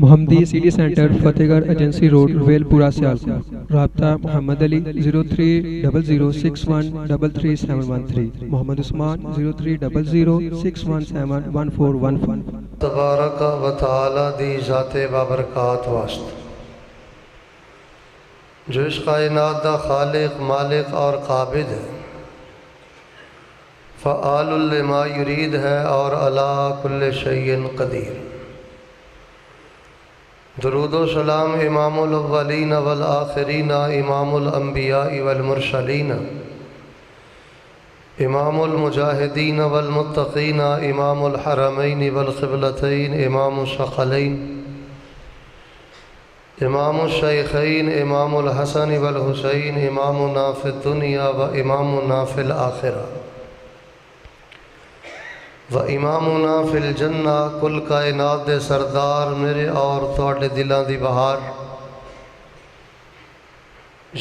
محمدی city centre فتح گڑھ agency road royal پورہ سیالکوٹ۔ رابطہ محمد علی 030061337113، محمد عثمان 030061711415۔ تبارک و تعالی دی ذات بابرکات واسطے جو اس کائنات دا خالق، مالک اور قابض ہے، فعال لما یرید ہے اور علی کل شیء قدیر۔ درود و سلام امام الاولین والآخرین، امام الانبیاء والمرسلین، امام المجاہدین والمتقین، امام الحرمین والقبلتین، امام الثقلین، امام الشیخین، امام الحسن والحسین، امامنا فی الدنیا و امامنا فی الآخرہ و امامنا فی الجنہ۔ کل کائنات دے سردار میرے اور تواڈے دلاں دی بہار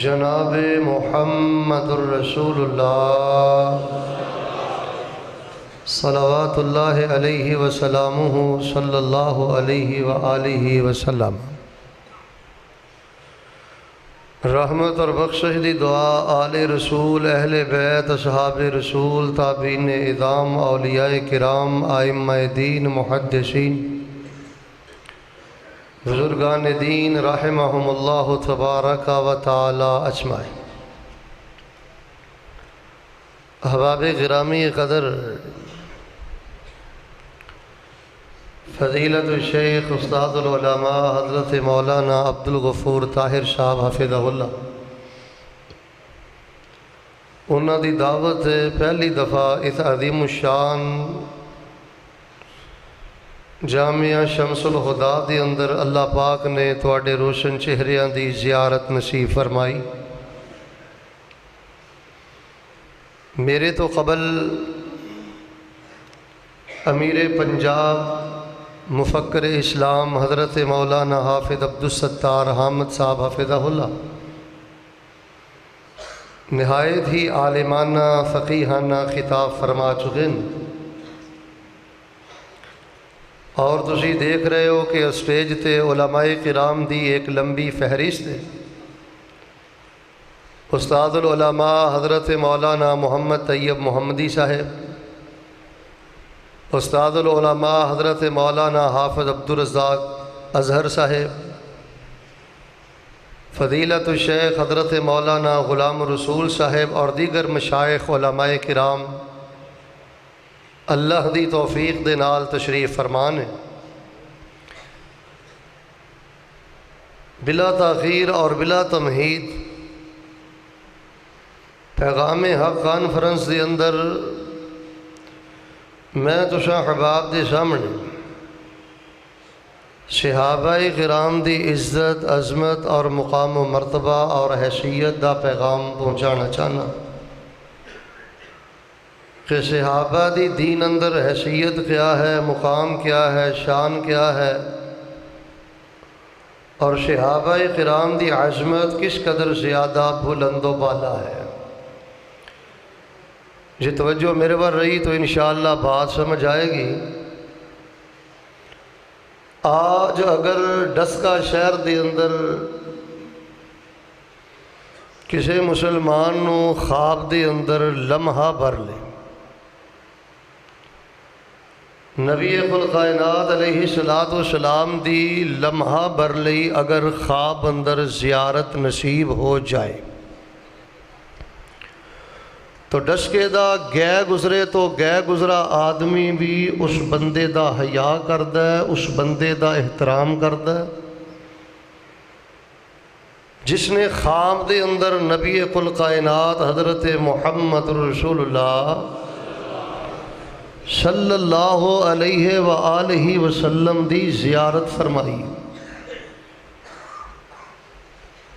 جناب محمد الرسول اللہ صلوات اللہ علیہ وسلامہ صلی اللہ علیہ وآلہ وسلم۔ رحمت اور بخشش دی دعا آل رسول، اہل بیت، اصحاب رسول، تابعین اعظام، اولیاء کرام، ائمہ دین، محدثین، بزرگان دین رحمہم اللہ تبارک و تعالی اجمعین۔ احباب گرامی قدر، فضیلت الشیخ استاد العلماء حضرت مولانا عبدالغفور طاہر صاحب حفظہ اللہ، انہاں دی دعوت پہلی دفعہ اس عظیم الشان جامعہ شمس الہدا دے اندر اللہ پاک نے تواڈے روشن چہریاں دی زیارت نصیب فرمائی۔ میرے تو قبل امیر پنجاب مفکر اسلام حضرت مولانا حافظ عبدالستار حامد صاحب حفظہ اللہ نہایت ہی عالمانہ فقیہانہ خطاب فرما چکے ہیں، اور تسی دیکھ رہے ہو کہ اسٹیج تے علماء کرام دی ایک لمبی فہرست ہے۔ استاد العلماء حضرت مولانا محمد طیب محمدی صاحب، استاد العلماء حضرت مولانا حافظ عبدالرزاق اظہر صاحب، فضیلت الشیخ حضرت مولانا غلام رسول صاحب اور دیگر مشائخ علماء کرام اللہ دی توفیق دے نال تشریف فرمان ہے۔ بلا تاخیر اور بلا تمہید پیغام حق کانفرنس دے اندر میں تساں احباب دے سامنے صحابہ کرام دی عزت، عظمت اور مقام و مرتبہ اور حیثیت دا پیغام پہنچانا چاہنا کہ صحابہ دی دین اندر حیثیت کیا ہے، مقام کیا ہے، شان کیا ہے، اور صحابہ کرام دی عظمت کس قدر زیادہ بلند و بالا ہے۔ جی توجہ میرے پر رہی تو انشاءاللہ بات سمجھ آئے گی۔ آج اگر ڈسکا شہر دے اندر کسی مسلمان نو خواب دے اندر لمحہ بھر لے نبی کل کائنات علیہ السلام دی لمحہ بھر لئی اگر خواب اندر زیارت نصیب ہو جائے تو ڈسکے دا گئے گزرے تو گئے گزرا آدمی بھی اس بندے دا حیا کردہ ہے، اس بندے دا احترام کردہ ہے جس نے خواب دے اندر نبی کل کائنات حضرت محمد رسول اللہ صلی اللہ علیہ وآلہ وسلم دی زیارت فرمائی۔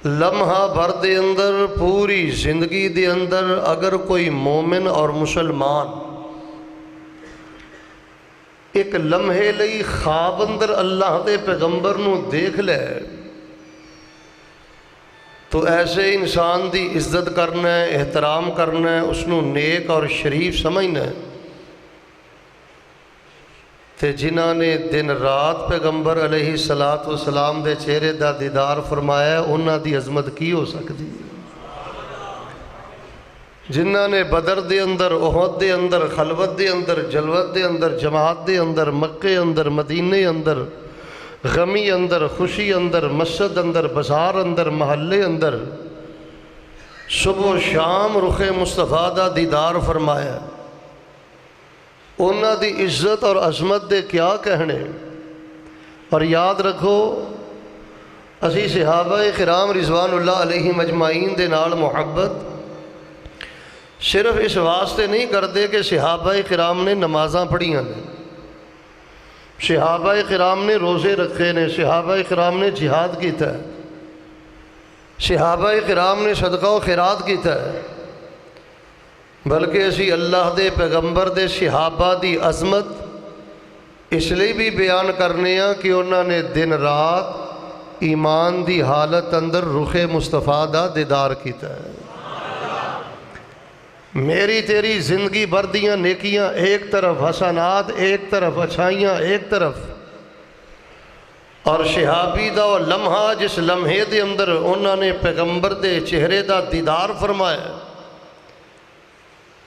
لمحہ بھر دے اندر پوری زندگی دے اندر اگر کوئی مومن اور مسلمان ایک لمحے لئی خواب اندر اللہ دے پیغمبر نو دیکھ لے تو ایسے انسان دی عزت کرنا ہے، احترام کرنا ہے، اس نو نیک اور شریف سمجھنا ہے۔ تے جنہاں نے دن رات پیغمبر علیہ الصلوۃ والسلام دے چہرے دا دیدار فرمایا انہاں دی عظمت کی ہو سکتی؟ جنہاں نے بدر دے اندر، احد دے اندر، خلوت دے اندر، جلوت دے اندر، جماعت دے اندر، مکے اندر، مدینے اندر، غمی اندر، خوشی اندر، مسجد اندر، بازار اندر، محلے اندر صبح و شام رخ مصطفیٰ دا دیدار فرمایا، انہاں دی عزت اور عظمت دے کیا کہنے۔ اور یاد رکھو اسی صحابہ کرام رضوان اللہ علیہم اجمعین دے نال محبت صرف اس واسطے نہیں کرتے کہ صحابہ کرام نے نمازاں پڑھیاں نے، صحابہ کرام نے روزے رکھے نے، صحابہ کرام نے جہاد کیتا ہے، صحابہ کرام نے صدقہ و خیرات کیتا ہے، بلکہ اسی اللہ دے پیغمبر دے صحابہ دی عظمت اس لیے بھی بیان کرنے ہیں کہ انہوں نے دن رات ایمان دی حالت اندر رخ مصطفیٰ دا دیدار کیتا ہے۔ میری تیری زندگی بھر دیاں نیکیاں ایک طرف، حسنات ایک طرف، اچھائیاں ایک طرف، اور صحابی دا وہ لمحہ جس لمحے دے اندر انہوں نے پیغمبر دے چہرے دا دیدار فرمایا،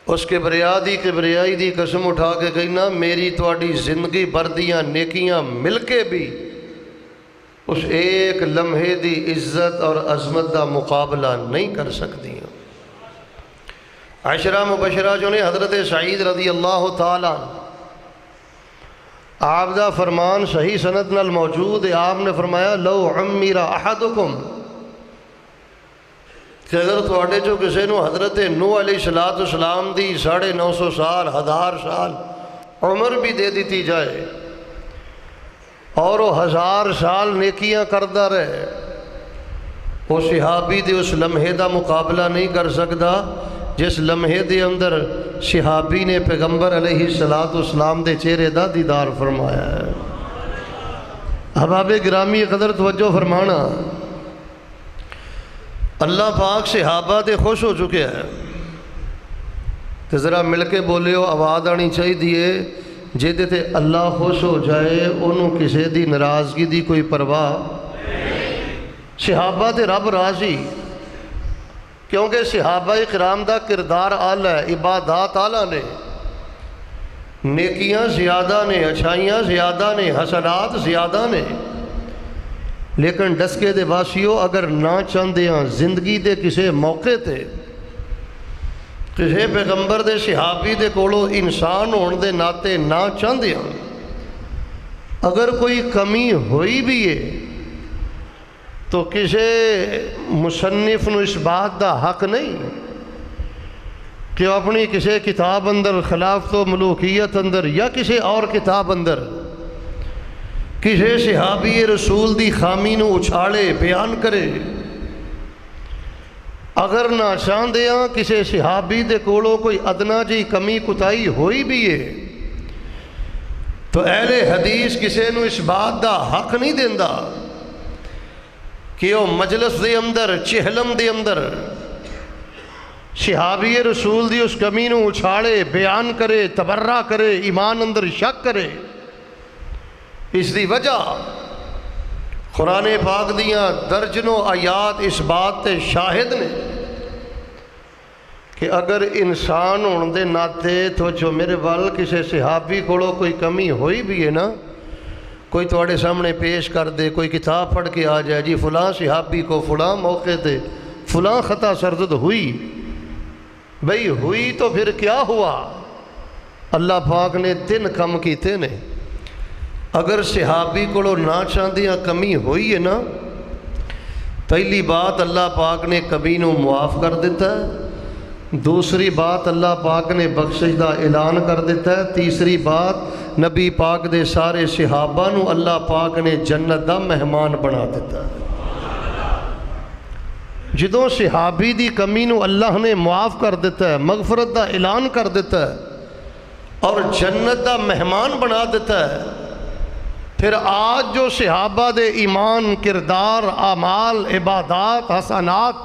اس کبریائی دی قسم اٹھا کے کہنا میری تواڈی زندگی بھر دیاں نیکیاں مل کے بھی اس ایک لمحے دی عزت اور عظمت دا مقابلہ نہیں کر سکتی۔ عشرہ مبشرہ جو نے حضرت سعید رضی اللہ تعالیٰ آپ دا فرمان صحیح سند نال موجود ہے، آپ نے فرمایا لو عمر احدکم، کہ اگر تواڈے جو کسے نو حضرت نوح علیہ السلام دی 950 سال 1000 سال عمر بھی دے دیتی جائے اور وہ 1000 سال نیکیاں کردہ رہے، وہ صحابی دے اس لمحے دا مقابلہ نہیں کر سکتا جس لمحے دے اندر صحابی نے پیغمبر علیہ السلام دے چہرے دا دیدار فرمایا ہے۔ احباب گرامی قدر توجہ فرمانا، اللہ پاک صحابہ دے خوش ہو چکے ہیں، تو ذرا مل کے بولے ہو، آواز آنی چاہیے دیئے جیدے تے اللہ خوش ہو جائے انہوں کسے دی ناراضگی دی کوئی پرواہ۔ صحابہ تے رب راضی، کیونکہ صحابہ کرام دا کردار اعلیٰ ہے، عبادات اعلیٰ نے، نیکیاں زیادہ نے، اچھائیاں زیادہ نے، حسنات زیادہ نے، لیکن ڈسکے دے واسیو اگر نہ چاندیاں زندگی دے کسے موقع تے کسے پیغمبر دے صحابی دے کولو انسان ہون دے ناتے نہ چاندیاں اگر کوئی کمی ہوئی بھی ہے تو کسے مصنف نو اس بات دا حق نہیں کہ اپنی کسے کتاب اندر خلافت و ملوکیت اندر یا کسے اور کتاب اندر کسے صحابی رسول دی خامی نو اچھاڑے بیان کرے۔ اگر نہ چاندیاں کسے صحابی دے کولو کوئی ادنا جی کمی کتائی ہوئی بھی ہے تو اہل حدیث کسے نو اس بات دا حق نہیں دیندہ کہ وہ مجلس دے اندر چہلم دے اندر صحابی رسول دی اس کمی نو اچھاڑے بیان کرے، تبرہ کرے، ایمان اندر شک کرے۔ اس دی وجہ قرآن پاک دیاں درجنوں آیات اس بات تے شاہد نے کہ اگر انسان ہون دے ناتے تو جو میرے وال کسے صحابی کولو کوئی کمی ہوئی بھی ہے نا، کوئی تواڈے سامنے پیش کر دے، کوئی کتاب پڑھ کے آ جائے جی فلاں صحابی کو فلاں موقع تے فلاں خطا سرزد ہوئی، بھئی ہوئی تو پھر کیا ہوا؟ اللہ پاک نے 3 کم کیتے نے۔ اگر صحابی کو نہ چاندیاں کمی ہوئی ہے نا، پہلی بات اللہ پاک نے کمی نو معاف کر دیتا ہے، دوسری بات اللہ پاک نے بخشش دا اعلان کر دیتا ہے، تیسری بات نبی پاک دے سارے صحابہ نو اللہ پاک نے جنت دا مہمان بنا دیتا ہے۔ جدوں صحابی دی کمی نو اللہ نے معاف کر دیتا ہے، مغفرت دا اعلان کر دیتا ہے اور جنت دا مہمان بنا دیتا ہے، پھر آج جو صحابہ دے ایمان، کردار، اعمال، عبادات، حسنات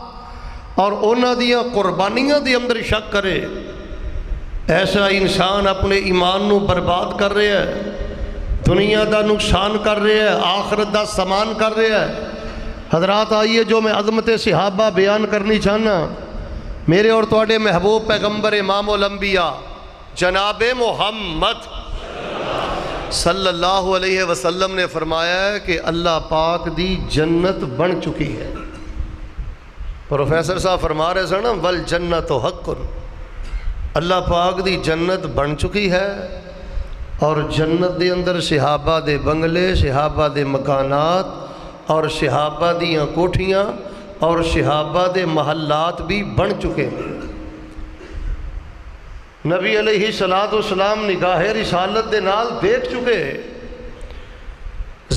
اور انہاں دیاں قربانیاں دی اندر شک کرے، ایسا انسان اپنے ایمان نو برباد کر رہا ہے، دنیا دا نقصان کر رہے ہیں، آخرت دا سامان کر رہے ہیں۔ حضرات آئیے جو میں عظمت صحابہ بیان کرنی چاہنا، میرے اور تواڈے محبوب پیغمبر امام الانبیاء جناب محمد صلی اللہ علیہ وسلم نے فرمایا ہے کہ اللہ پاک دی جنت بن چکی ہے۔ پروفیسر صاحب فرما رہے سن والجنت حق، اللہ پاک دی جنت بن چکی ہے، اور جنت دے اندر صحابہ دے بنگلے، صحابہ دے مکانات اور صحابہ دیاں کوٹھیاں اور صحابہ دے محلات بھی بن چکے ہیں۔ نبی علیہ السلام نگاہ رسالت دے نال دیکھ چکے،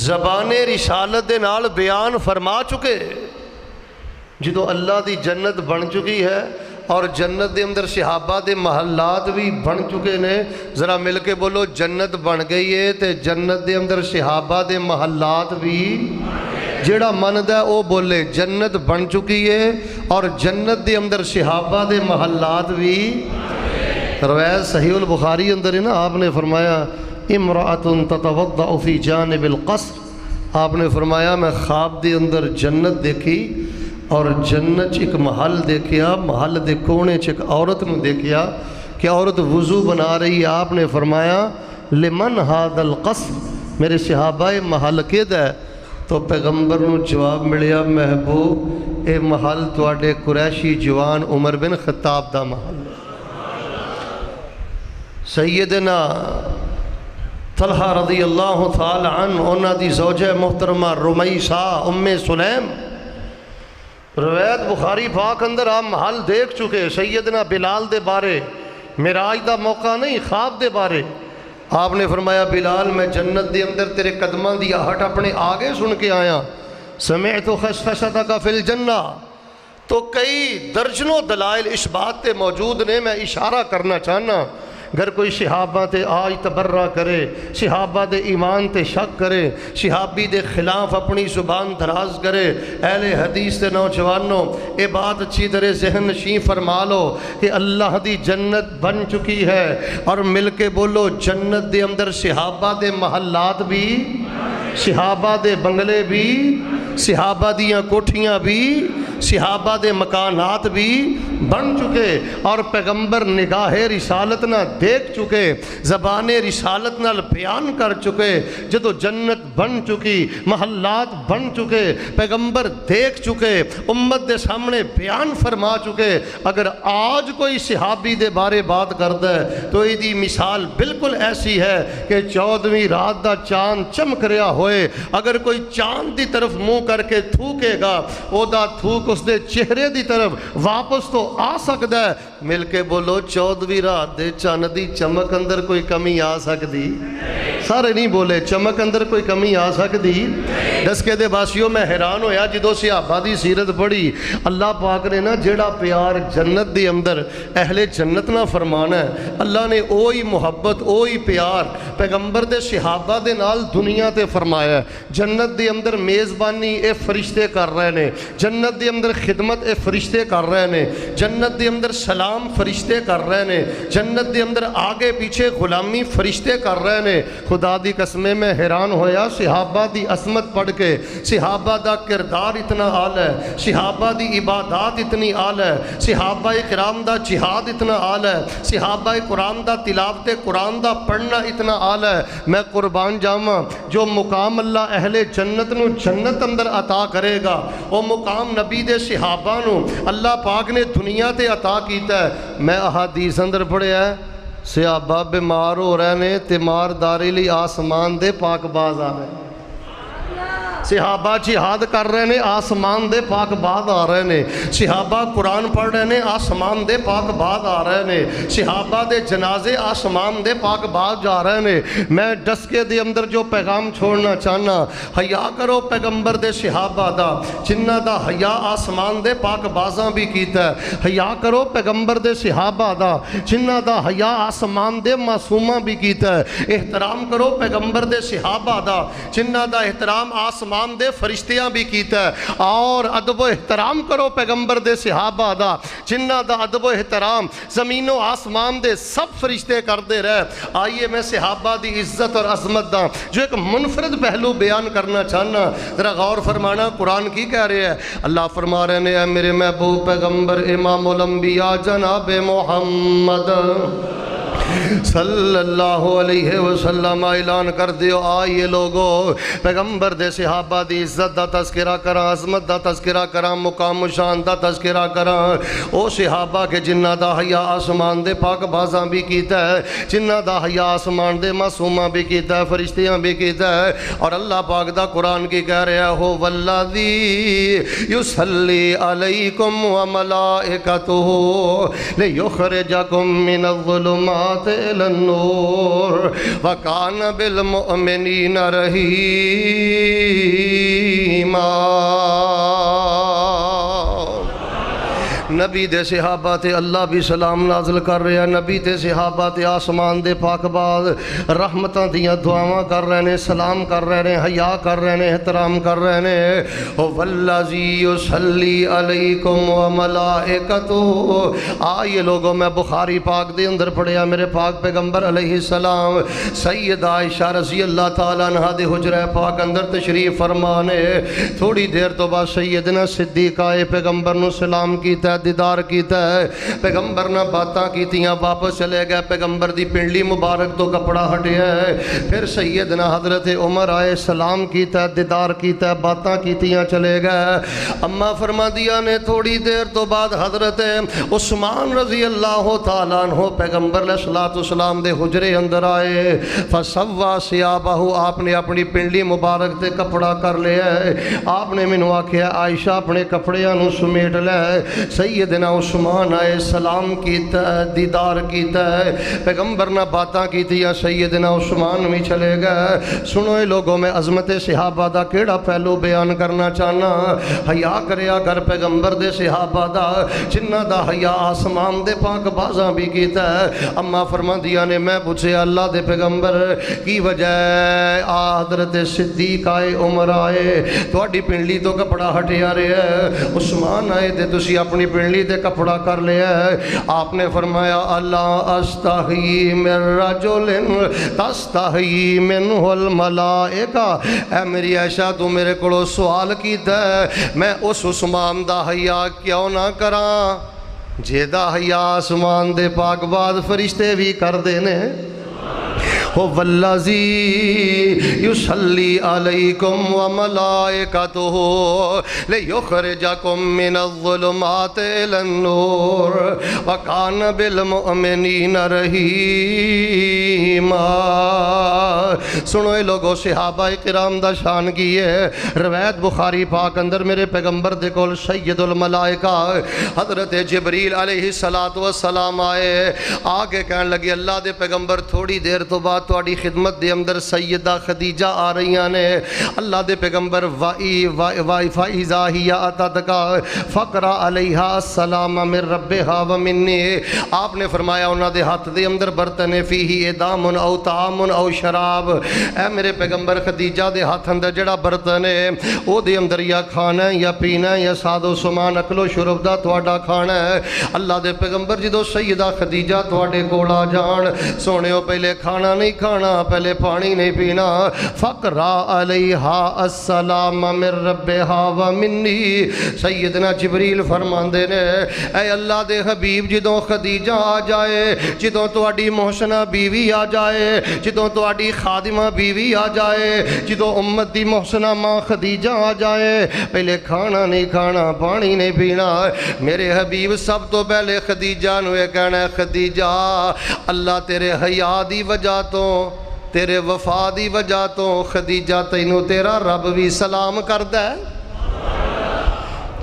زبان رسالت دے نال بیان فرما چکے۔ جدو اللہ دی جنت بن چکی ہے اور جنت دے اندر صحابہ دے محلات بھی بن چکے نے، ذرا مل کے بولو جنت بن گئی ہے تے جنت دے اندر صحابہ دے محلات بھی، جیڑا مندہ ہے او بولے جنت بن چکی ہے اور جنت دے اندر صحابہ دے محلات بھی۔ روایت صحیح البخاری اندر ہے نا، آپ نے فرمایا امرأۃ تتوضأ فی جانب القصر، آپ نے فرمایا میں خواب دے اندر جنت دیکھی اور جنت ایک محل دیکھیا، محل دے کونے ایک عورت نو دیکھیا کہ عورت وضو بنا رہی ہے۔ آپ نے فرمایا لمن ھذا القصر، میرے صحابہ محل کد ہے؟ تو پیغمبر نو جواب ملیا محبوب اے محل تواڈے قریشی جوان عمر بن خطاب دا محل۔ سیدنا طلحہ رضی اللہ تعالی عنہ انہاں دی زوجہ محترمہ رمیثہ ام سلیم، روایت بخاری پاک اندر آپ محل دیکھ چکے۔ سیدنا بلال دے بارے معراج دا موقع نہیں، خواب دے بارے آپ نے فرمایا بلال میں جنت دے اندر تیرے قدماں دی آہٹ اپنے آگے سن کے آیا، سمعت خشخشتک فی الجنہ۔ تو کئی درجنوں دلائل اس بات تے موجود نے، میں اشارہ کرنا چاہنا اگر کوئی صحابہ تے آج تبرہ کرے، صحابہ دے ایمان تے شک کرے، صحابی دے خلاف اپنی زبان دراز کرے، اہل حدیث تے نوجوانوں اے بات اچھی طرح ذہن نشین فرما لو کہ اللہ دی جنت بن چکی ہے، اور مل کے بولو جنت دے اندر صحابہ دے محلات بھی، صحابہ دے بنگلے بھی، صحابہ دیاں کوٹھیاں بھی، صحابہ دے مکانات بھی بن چکے، اور پیغمبر نگاہ رسالت نہ دیکھ چکے، زبان رسالت نہ بیان کر چکے۔ جدو جنت بن چکی، محلات بن چکے، پیغمبر دیکھ چکے، امت دے سامنے بیان فرما چکے، اگر آج کوئی صحابی دے بارے بات کرتا ہے تو ایدی مثال بالکل ایسی ہے کہ 14ویں رات دا چاند چمک رہا ہوئے، اگر کوئی چاند دی طرف منہ کر کے تھوکے گا او دا تھوک اس دے چہرے دی طرف واپس تو آ سکتا ہے۔ مل کے بولو 14ویں رات دے چاند دی چمک اندر کوئی کمی آ سکتی؟ سارے نہیں بولے چمک اندر کوئی کمی آ سکتی؟ دسکے دے باسیوں میں حیران ہویا جدو صحابہ دی سیرت پڑھی، اللہ پاک نے نا جیڑا پیار جنت دی اندر اہل جنت نہ فرمانا ہے، اللہ نے اوہی محبت اوہی پیار پیغمبر دے صحابہ دے نال دنیا تے فرمایا ہے۔ جنت دے اندر میزبانی اے فرشتے کر رہے نے، جنت دے اندر خدمت اے فرشتے کر رہے نے، جنت دے اندر سلام فرشتے کر رہے نے، جنت دے اندر آگے پیچھے غلامی فرشتے کر رہے نے۔ خدا دی قسمیں میں حیران ہویا صحابہ دی عظمت پڑھ کے، صحابہ دا کردار اتنا اعلی ہے، صحابہ دی عبادات اتنی اعلی ہے، صحابہ کرام دا جہاد اتنا اعلی ہے، صحابہ قرآن دا تلاوت قرآن دا پڑھنا اتنا اعلی ہے۔ میں قربان جاواں جو مقام اللہ اہل جنت نو جنت اندر عطا کرے گا، وہ مقام نبی دے صحابہ نو اللہ پاک نے دنیا تے عطا کیتا ہے۔ میں احادیث اندر پڑھیا ہے صحابہ بیمار ہو رہے نے تے مارداری لی آسمان دے پاک باز آ رہے ہیں، صحابہ جہاد کر رہے نے آسمان دے پاک باز آ رہے نے، صحابہ قرآن پڑھ رہے نے آسمان دے پاک باز آ رہے نے، صحابہ دے جنازے آسمان دے پاک باز جا رہے نے۔ میں ڈسکے دے اندر جو پیغام چھوڑنا چاہنا، حیا کرو پیغمبر دے صحابہ دا جنہ دا حیا آسمان دے پاک بازاں بھی کیتا ہے، حیا کرو پیغمبر دے صحابہ دا جنہ دا حیا آسمان دے معصوماں بھی کیتا ہے، احترام کرو پیغمبر دے صحابہ دا جنہ دا احترام آسمان آسمان دے فرشتیاں بھی کیتا ہے۔ اور ادب و احترام کرو پیغمبر دے صحابہ دا، جنہ دا ادب و احترام زمین و آسمان دے سب فرشتے کردے رہے۔ آئیے میں صحابہ دی عزت اور عظمت دا جو ایک منفرد پہلو بیان کرنا چاہنا، ذرا غور فرمانا قرآن کی کہہ رہے ہیں۔ اللہ فرما رہے ہیں اے میرے محبوب پیغمبر امام الانبیاء جناب محمد صلی اللہ علیہ وسلم اعلان کر دیو، آئیے لوگو پیغمبر دے صحابہ دی عزت دا تذکرہ کراں، عظمت دا تذکرہ کراں، مقام و شان دا تذکرہ کراں۔ او صحابہ کے جنہ دا حیا آسمان دے پاک بازاں بھی کیتا ہے، جنہ دا حیا آسمان دے معصوماں بھی کیتا ہے، فرشتیاں بھی کیتا ہے۔ اور اللہ پاک دا قرآن کی کہہ رہا ہو والذی یصلی علیکم وملائکتہ لیخرجکم من الظلمات إلى النور وكان بالمؤمنين رحيما۔ نبی دے صحابہ تے اللہ بھی سلام نازل کر رہے ہیں، نبی تے صحابہ تے آسمان دے پاک باز رحمتاں دیاں دعاواں کر رہے ہیں، سلام کر رہے ہیں، حیا کر رہے ہیں، احترام کر رہے ہیں۔ والذی یصلی علیکم وملائکتہ، آئیے لوگوں میں بخاری پاک دے اندر پڑھیا میرے پاک پیغمبر علیہ السلام سیدہ عائشہ رضی اللہ تعالیٰ عنہ دے حجرہ پاک اندر تشریف فرمانے، تھوڑی دیر تو بعد سیدنا صدیقہ پیغمبر نو سلام کیتا ہے، دیدار کیتا ہے، پیغمبر نہ باتاں کیتیاں، واپس چلے گئے، پیغمبر دی پنڈلی مبارک تو کپڑا ہٹیا ہے۔ پھر سیدنا حضرت عمر آئے، سلام کیتا ہے، دیدار کیتا ہے، باتاں کیتیاں، چلے گئے۔ اما فرما دیا نے تھوڑی دیر تو بعد حضرت عثمان رضی اللہ تعالیٰ عنہ پیغمبر علیہ السلام دے حجرے اندر آئے، فسوا ثیابہ، آپ نے اپنی پنڈلی مبارک تے کپڑا کر لیا ہے۔ آپ نے مینوں آکھیا عائشہ اپنے کپڑیاں نو سمیٹ لے۔ سیدنا عثمان آئے، سلام کیتا ہے، دیدار کیتا ہے، پیغمبر نہ باتاں کیتیاں، سیدنا عثمان بھی چلے گئے۔ سنو اے لوگوں میں عظمت صحابہ دا کیڑا پہلو بیان کرنا چاہنا، حیا کریا کر پیغمبر دے صحابہ دا، جنہ دا حیا آسمان دے پاک بازاں بھی کیتا ہے۔ اما فرما دیا نے میں پوچھے اللہ دے پیغمبر کی وجہ حضرت صدیق آئے، عمر آئے، تواڈی پنڈلی تو کپڑا ہٹیا رہے ہے، عثمان آئے تے تسی اپنی پنڈلی تے کپڑا کر لیا ہے۔ آپ نے فرمایا اللہ استحی من رجل تستحی منہ الملائکہ، اے میری عائشہ تو میرے کو سوال کیتا ہے، میں اس عثمان دا حیا کیوں نہ کراں جیدہ حیا آسمان دے پاک بعد فرشتے بھی کر دینے۔ والذی یصلی علیکم وملائکتہ لیخرجکم من الظلمات الی النور وکان بالمؤمنین رحیما۔ سنو اے لوگو صحابہ کرام دا شان کی ہے، روایت بخاری پاک اندر میرے پیغمبر دے کول سید الملائکہ حضرت جبریل علیہ السلام آئے، آگے کہنے لگے اللہ دے پیغمبر تھوڑی دیر تو بعد تواڈی خدمت دے اندر سیدہ خدیجہ آ رہی نے، اللہ دے پیغمبر فَإِذَا هِيَ أَتَتْكَ فَقْرَأْ عَلَيْهَا السَّلَامَ مِن رَبِّهَا وَمِنِّي۔ آپ نے فرمایا انہاں دے ہاتھ دے اندر برتن فیہ ادام او طعام او شراب، اے میرے پیغمبر خدیجہ دے ہاتھ اندر جڑا برتن ہے او دے اندر یا کھانا ہے یا پینا ہے یا ساد و سامان اکل و شرب دا تواڈا کھانا ہے۔ اللہ دے پیغمبر جدو سیدہ خدیجہ تواڈے کول آ جان، سونےو پہلے کھانا نہیں کھانا، پہلے پانی نہیں پینا، فقرا علیہا السلام من ربہا ومنی۔ سیدنا جبریل فرماندے نے اے اللہ دے حبیب جدوں خدیجہ آ جائے، جدوں تواڈی محسنہ بیوی آ جائے، جدوں تواڈی خادمہ بیوی آ جائے، جدوں امت دی محسنہ ماں خدیجہ آ جائے، پہلے کھانا نہیں کھانا، پانی نہیں پینا۔ میرے حبیب سب تو پہلے خدیجہ نو یہ کہنا ہے خدیجہ اللہ تیرے حیا دی وجہ تو، تیرے وفا دی وجہ تو خدیجہ تینوں تیرا رب بھی سلام کردہ ہے۔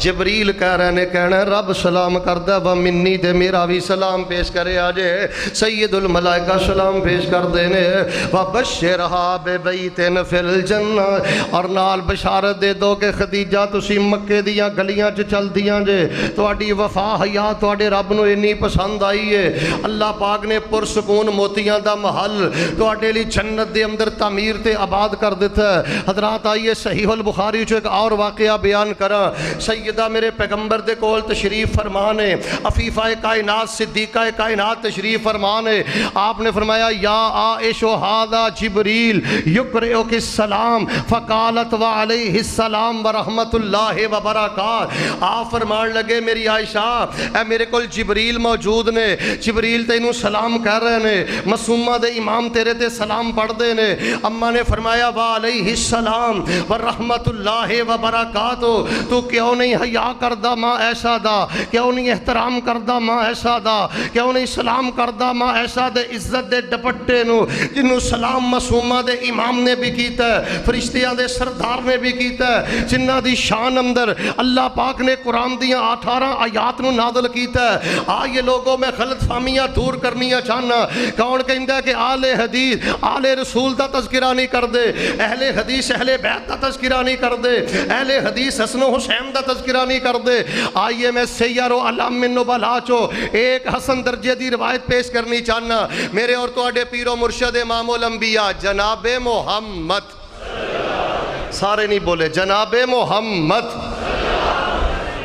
جبریل کہہ رہے نے کہنا رب سلام کردہ و منی تے میرا بھی سلام پیش کرے آجے سید الملائکہ سلام پیش کر دینے وبشرہا ببیت فی الجنہ اور نال بشارت دے دو کہ خدیجہ تسی مکے دیاں گلیاں چل دیاں جے تواڈی وفا حیا تواڈے رب نو انی پسند آئی ہے اللہ پاک نے پرسکون موتیاں دا محل تواڈے لی جنت دے اندر تعمیر تے آباد کر دیتا ہے حضرات آئیے صحیح البخاری جو ایک اور واقعہ بیان کرا سیدہ میرے پیغمبر دے کول تشریف فرمانے عفیفہ کائنات صدیقہ کائنات تشریف فرمانے آپ نے فرمایا یا عائشہ ھذا جبریل یقرئک السلام فقالت وعلیہ السلام ورحمت اللہ وبرکاتہ آپ فرمان لگے میری عائشہ اے میرے کول جبریل موجود نے جبریل تینوں سلام کہہ رہے نے معصومہ دے امام تیرے تے سلام پڑھ دے نے اماں نے فرمایا وعلیہ السلام ورحمت اللہ وبرکاتہ تو کیوں نہیں حیا کردہ ماں ایسا دا کیوں نہیں احترام کردہ ماں ایسا دا کیوں نہیں سلام کردہ ماں ایسا دے عزت دے دپٹے نو جنہوں سلام معصومہ دے امام نے بھی کیتا ہے فرشتیاں دے سردار نے بھی کیتا ہے جنہ دی شان اندر اللہ پاک نے قرآن دیاں 18 آیات نو نازل کیتا ہے آئیے لوگوں میں غلط فہمیاں دور کرنیاں چاہنا کون کہندہ ہے کہ آل حدیث آل رسول دا تذکرہ نہیں کر دے اہل حدیث اہل بیت دا تذکرہ نہیں کر دے اہل حدیث حسن و حسین دا تذکرہ نہیں کر دے آئیے میں سیر و علام من نبلا چو ایک حسن درجے دی روایت پیش کرنی چاہنا میرے اور تواڈے پیر و مرشد امام الانبیاء جناب محمد سارے نہیں بولے جناب محمد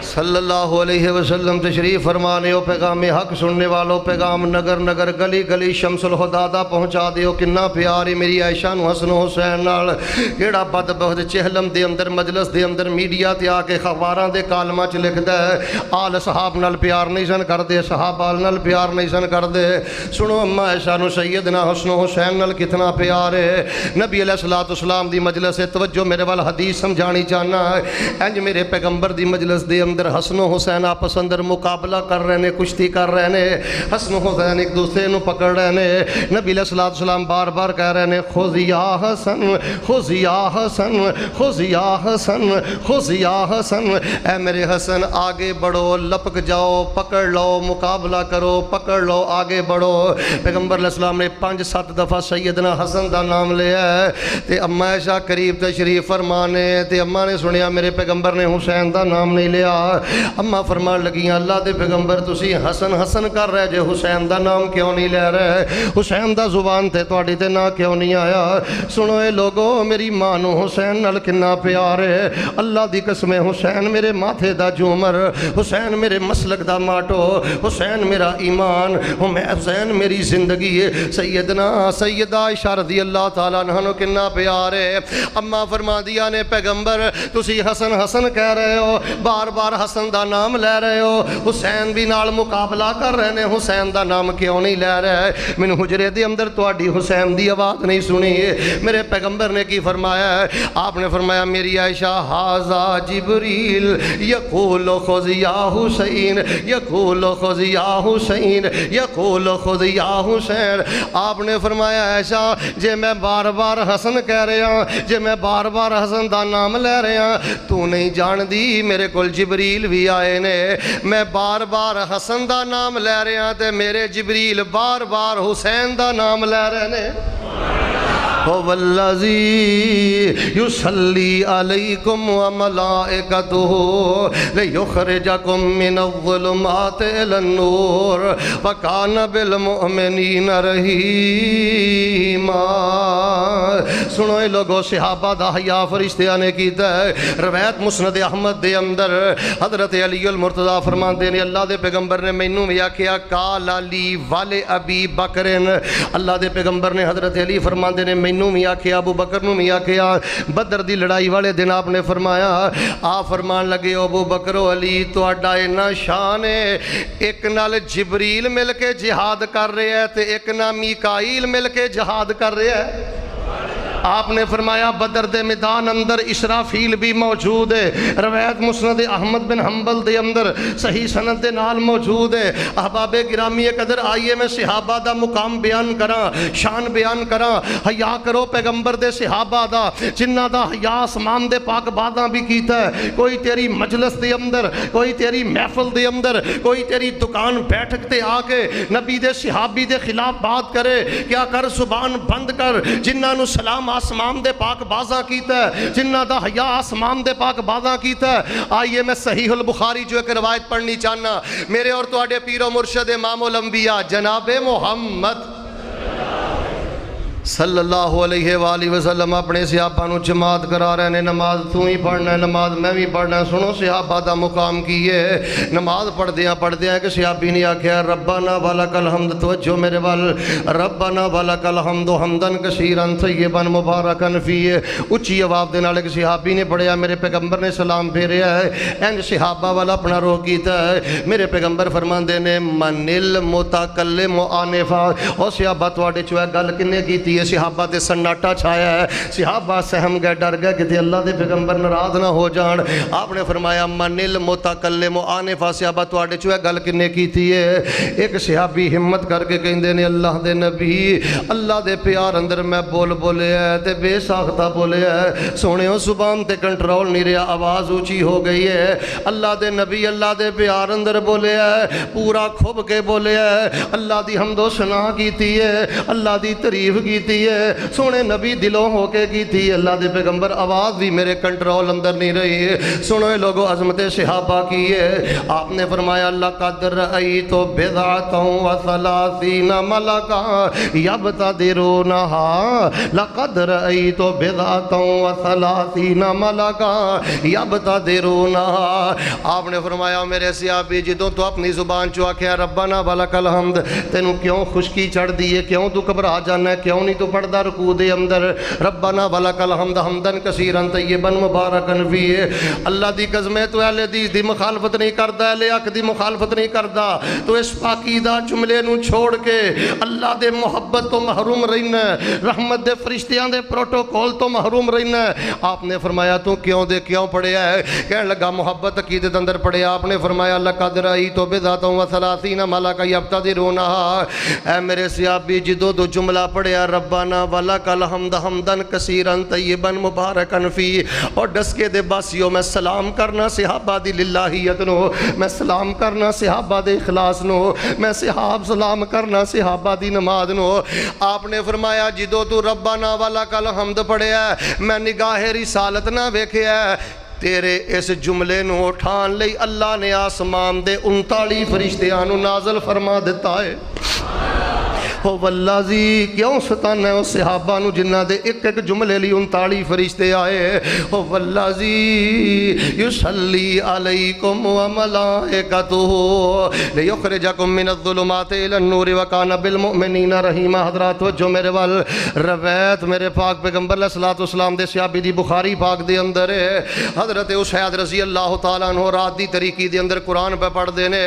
صلی اللہ علیہ وسلم تشریف فرمانے ہو پیغام حق سننے والوں پیغام نگر نگر گلی گلی شمس الہدادہ پہنچا دیو کنا پیاری میری عائشہ نو حسن و حسین نال کیڑا بد بہت چہلم دے اندر مجلس دے اندر میڈیا تے آ کے خبراں دے کالمہ چ لکھدا ہے آل صحاب نال پیار نہیں سن کردے صحابہ نال پیار نہیں سن کردے سنو اما عائشہ نو سیدنا حسن و حسین نال کتنا پیار ہے نبی علیہ الصلوۃ والسلام دی مجلس توجہ میرے وال حدیث سمجھانی چاہنا ہے انج میرے پیغمبر دی مجلس دے اندر حسن و حسین آپس اندر مقابلہ کر رہے نے کشتی کر رہے نے حسن و حسین ایک دوسرے نو پکڑ رہے نے نبی علیہ السلام بار بار کہہ رہے نے خذ یا حسن خذ یا حسن خذ یا حسن خذ یا حسن اے میرے حسن آگے بڑھو لپک جاؤ پکڑ لو مقابلہ کرو پکڑ لو آگے بڑھو پیغمبر علیہ السلام نے 5-7 دفعہ سیدنا حسن دا نام لیا ہے تے اما عائشہ قریب تشریف فرمانے تے اما نے سنیا میرے پیغمبر نے حسین دا نام نہیں لیا اما فرمان لگیاں اللہ دے پیغمبر تسی حسن حسن کر رہے جے حسین دا نام کیوں نہیں لے رہے حسین دا زبان تے تواڈی تے نا کیوں نہیں آیا سنو اے لوگو میری ماں نو حسین نال کنا پیار ہے اللہ دی قسم حسین میرے ماتھے دا جومر حسین میرے مسلک دا ماٹو حسین میرا ایمان حسین میری زندگی ہے سیدنا سیدہ عائشہ رضی اللہ تعالیٰ عنہ نو کنا پیار ہے اما فرما دیا نے پیغمبر تسی حسن حسن کہہ رہے ہو بار بار حسن دا نام لے رہے ہو حسین بھی نال مقابلہ کر رہے ہیں حسین دا نام کیوں نہیں لے رہے من حجرے دے اندر تواڈی حسین دی آواز نہیں سنی میرے پیغمبر نے کی فرمایا ہے آپ نے فرمایا میری عائشہ ھذا جبریل یقول خذ یا حسین یقول خذ یا حسین یقول خذ یا حسین آپ نے فرمایا عائشہ جے میں بار بار حسن کہہ رہا ہوں جے میں بار بار حسن دا نام لے رہا ہوں تو نہیں جان دی میرے کول جبریل بھی آئے نے میں بار بار حسن دا نام لے رہے ہیں تے میرے جبریل بار بار حسین دا نام لے رہے نے وَالَّذِي يُصَلِّي عَلَيْكُمْ وَمَلَائِكَتُهُ لِيُخْرِجَكُمْ مِنَ الظُّلُمَاتِ إِلَى النُّورِ وَكَانَ بِالْمُؤْمِنِينَ رَحِيمًا سنو اے لوگو صحابہ دا حیا فرشتیاں نے کیتا ہے روایت مسند احمد دے اندر حضرت علی المرتضی فرماندے نے اللہ دے پیغمبر نے مینوں بھی آکھیا قال علی والے ابی بکر اللہ دے پیغمبر نے حضرت علی فرماندے نے مینوں بھی آکھیا ابو بکر نوں بھی آکھیا بدر دی لڑائی والے دن آپ نے فرمایا آپ فرمان لگے ابو بکر و علی تہاڈا اینا شان ہے ایک نال جبریل مل کے جہاد کر رہے ہیں تے ایک نال میکائیل مل کے جہاد کر رہے ہیں آپ نے فرمایا بدر دے میدان اندر اسرافیل بھی موجود ہے، روایت مسند احمد بن حنبل دے اندر صحیح سند دے نال موجود ہے۔ احباب گرامی قدر آئیے میں صحابہ دا مقام بیان کراں، شان بیان کراں۔ حیا کرو پیغمبر دے صحابہ دا جنہ دا حیا آسمان دے پاک باداں بھی کیتا ہے۔ کوئی تیری مجلس دے اندر، کوئی تیری محفل دے اندر، کوئی تیری دکان بیٹھک تے آ کے نبی دے صحابی دے خلاف بات کرے، کیا کر زبان بند کر۔ جنہ نو سلام آسمان دے پاک بازاں کیتا ہے، جنہ دا حیا آسمان دے پاک بازاں کیتا ہے۔ آئیے میں صحیح البخاری جو ایک روایت پڑھنی چاہنا، میرے اور تواڈے پیر و مرشد امام الانبیاء جناب محمد صلی اللہ علیہ وآلہ وسلم اپنے صحابہ نو جماعت کرا رہے ہیں، نماز تو ہی پڑھنا ہے، نماز میں بھی پڑھنا ہے۔ سنو صحابہ دا مقام کی ہے، نماز پڑھدیاں کہ صحابی نے آکھیا ربنا ولک الحمد، توجہ میرے وال، ربنا ولک الحمد حمدن کثیرا طیبا مبارکا فیہ۔ اچھی آواز دے نال ایک صحابی نے پڑھیا، میرے پیغمبر نے سلام پھیریا ہے، انج صحابہ والا اپنا روح کیتا ہے۔ میرے پیغمبر فرماندے نے من المتکلم آنفا، او صحابہ تواڈے چوں گل کنے کیتی؟ صحابہ تے سناٹا چھایا ہے، صحابہ سہم گئے، ڈر گئے کہ اللہ دے پیغمبر ناراض نہ ہو جان۔ آپ نے فرمایا من المتکلم آنفا، صحابہ تواڈے چوں گل کنے کیتی ہے؟ ایک صحابی ہمت کر کے کہندے نے اللہ دے نبی، اللہ دے پیار اندر میں بولے ہے تے بے ساختہ بولے ہے، سونےو زبان تے کنٹرول نہیں رہا، آواز اونچی ہو گئی ہے۔ اللہ دے نبی اللہ دے پیار اندر بولے ہے، پورا کھب کے بولے ہے، اللہ دی حمد و ثنا کیتی ہے، اللہ دی تعریف کیتی ہے، سونے نبی دلوں ہو کے کی تھی۔ اللہ دے پیغمبر آواز بھی میرے کنٹرول اندر نہیں رہی ہے۔ سنو لوگو عظمت صحابہ کی ہے، آپ نے فرمایا لقد رأیت بضعۃ وثلاثین ملکا یبتدرونہا، لقد رأیت بضعۃ وثلاثین ملکا یبتدرونہا۔ آپ نے فرمایا میرے صحابی جدوں تو اپنی زبان چو آکھیا ربنا ولک الحمد، تینوں کیوں خشکی چڑھ دی ہے، کیوں تو گھبرا جانا ہے، کیوں نہیں تو پڑھدا رکوع دے اندر ربنا ولک الحمد حمدن کثیرا طیبا مبارکا فیہ؟ اللہ دی قسم ہے تو اہل حدیث دی مخالفت نہیں کردا، اہل حق دی مخالفت نہیں کردا، تو اس پاکیزہ جملے نو چھوڑ کے اللہ دے محبت تو محروم رہنا ہے، رحمت دے فرشتیاں دے پروٹوکول تو محروم رہنا ہے۔ آپ نے فرمایا تو کیوں پڑھیا ہے؟ کہنے لگا محبت عقیدے دے اندر پڑھیا۔ آپ نے فرمایا لقد رأیت بضعۃ وثلاثین ملکا یبتدرونہا، اے میرے صحابی جدوں تو جملہ پڑھیا ربنا ولک الحمد حمدن کثیرا طیبا مبارکا فیہ، اور ڈس کے دے باسیوں میں سلام کرنا صحابہ دی للہیت نو، میں سلام کرنا صحابہ دے اخلاص نو، میں سلام کرنا صحابہ دی نماز نو۔ آپ نے فرمایا جدو تو ربنا ولک الحمد پڑھیا میں نگاہ رسالت نہ ویکھیا، تیرے اس جملے نو اٹھان لئی اللہ نے آسمان دے 39 فرشتیاں نو نازل فرما دیتا ہے۔ ہو واللہ کیوں ستانا ہے اس صحابہ نو جنہ دے ایک جملے لی 39 فرشتے آئے؟ ہو واللہ یصلی علیکم وملائکتہ لیخرجکم من الظلمات الی النور وکان بالمؤمنین رحیما۔ حضرات جو میرے وال روایت میرے پاک پیغمبر علیہ السلام دے صحابی دی بخاری پاک دے اندر ہے، حضرت اسید رضی اللہ تعالیٰ عنہ رات دی طریقی دے اندر قرآن پہ پڑھ دینے،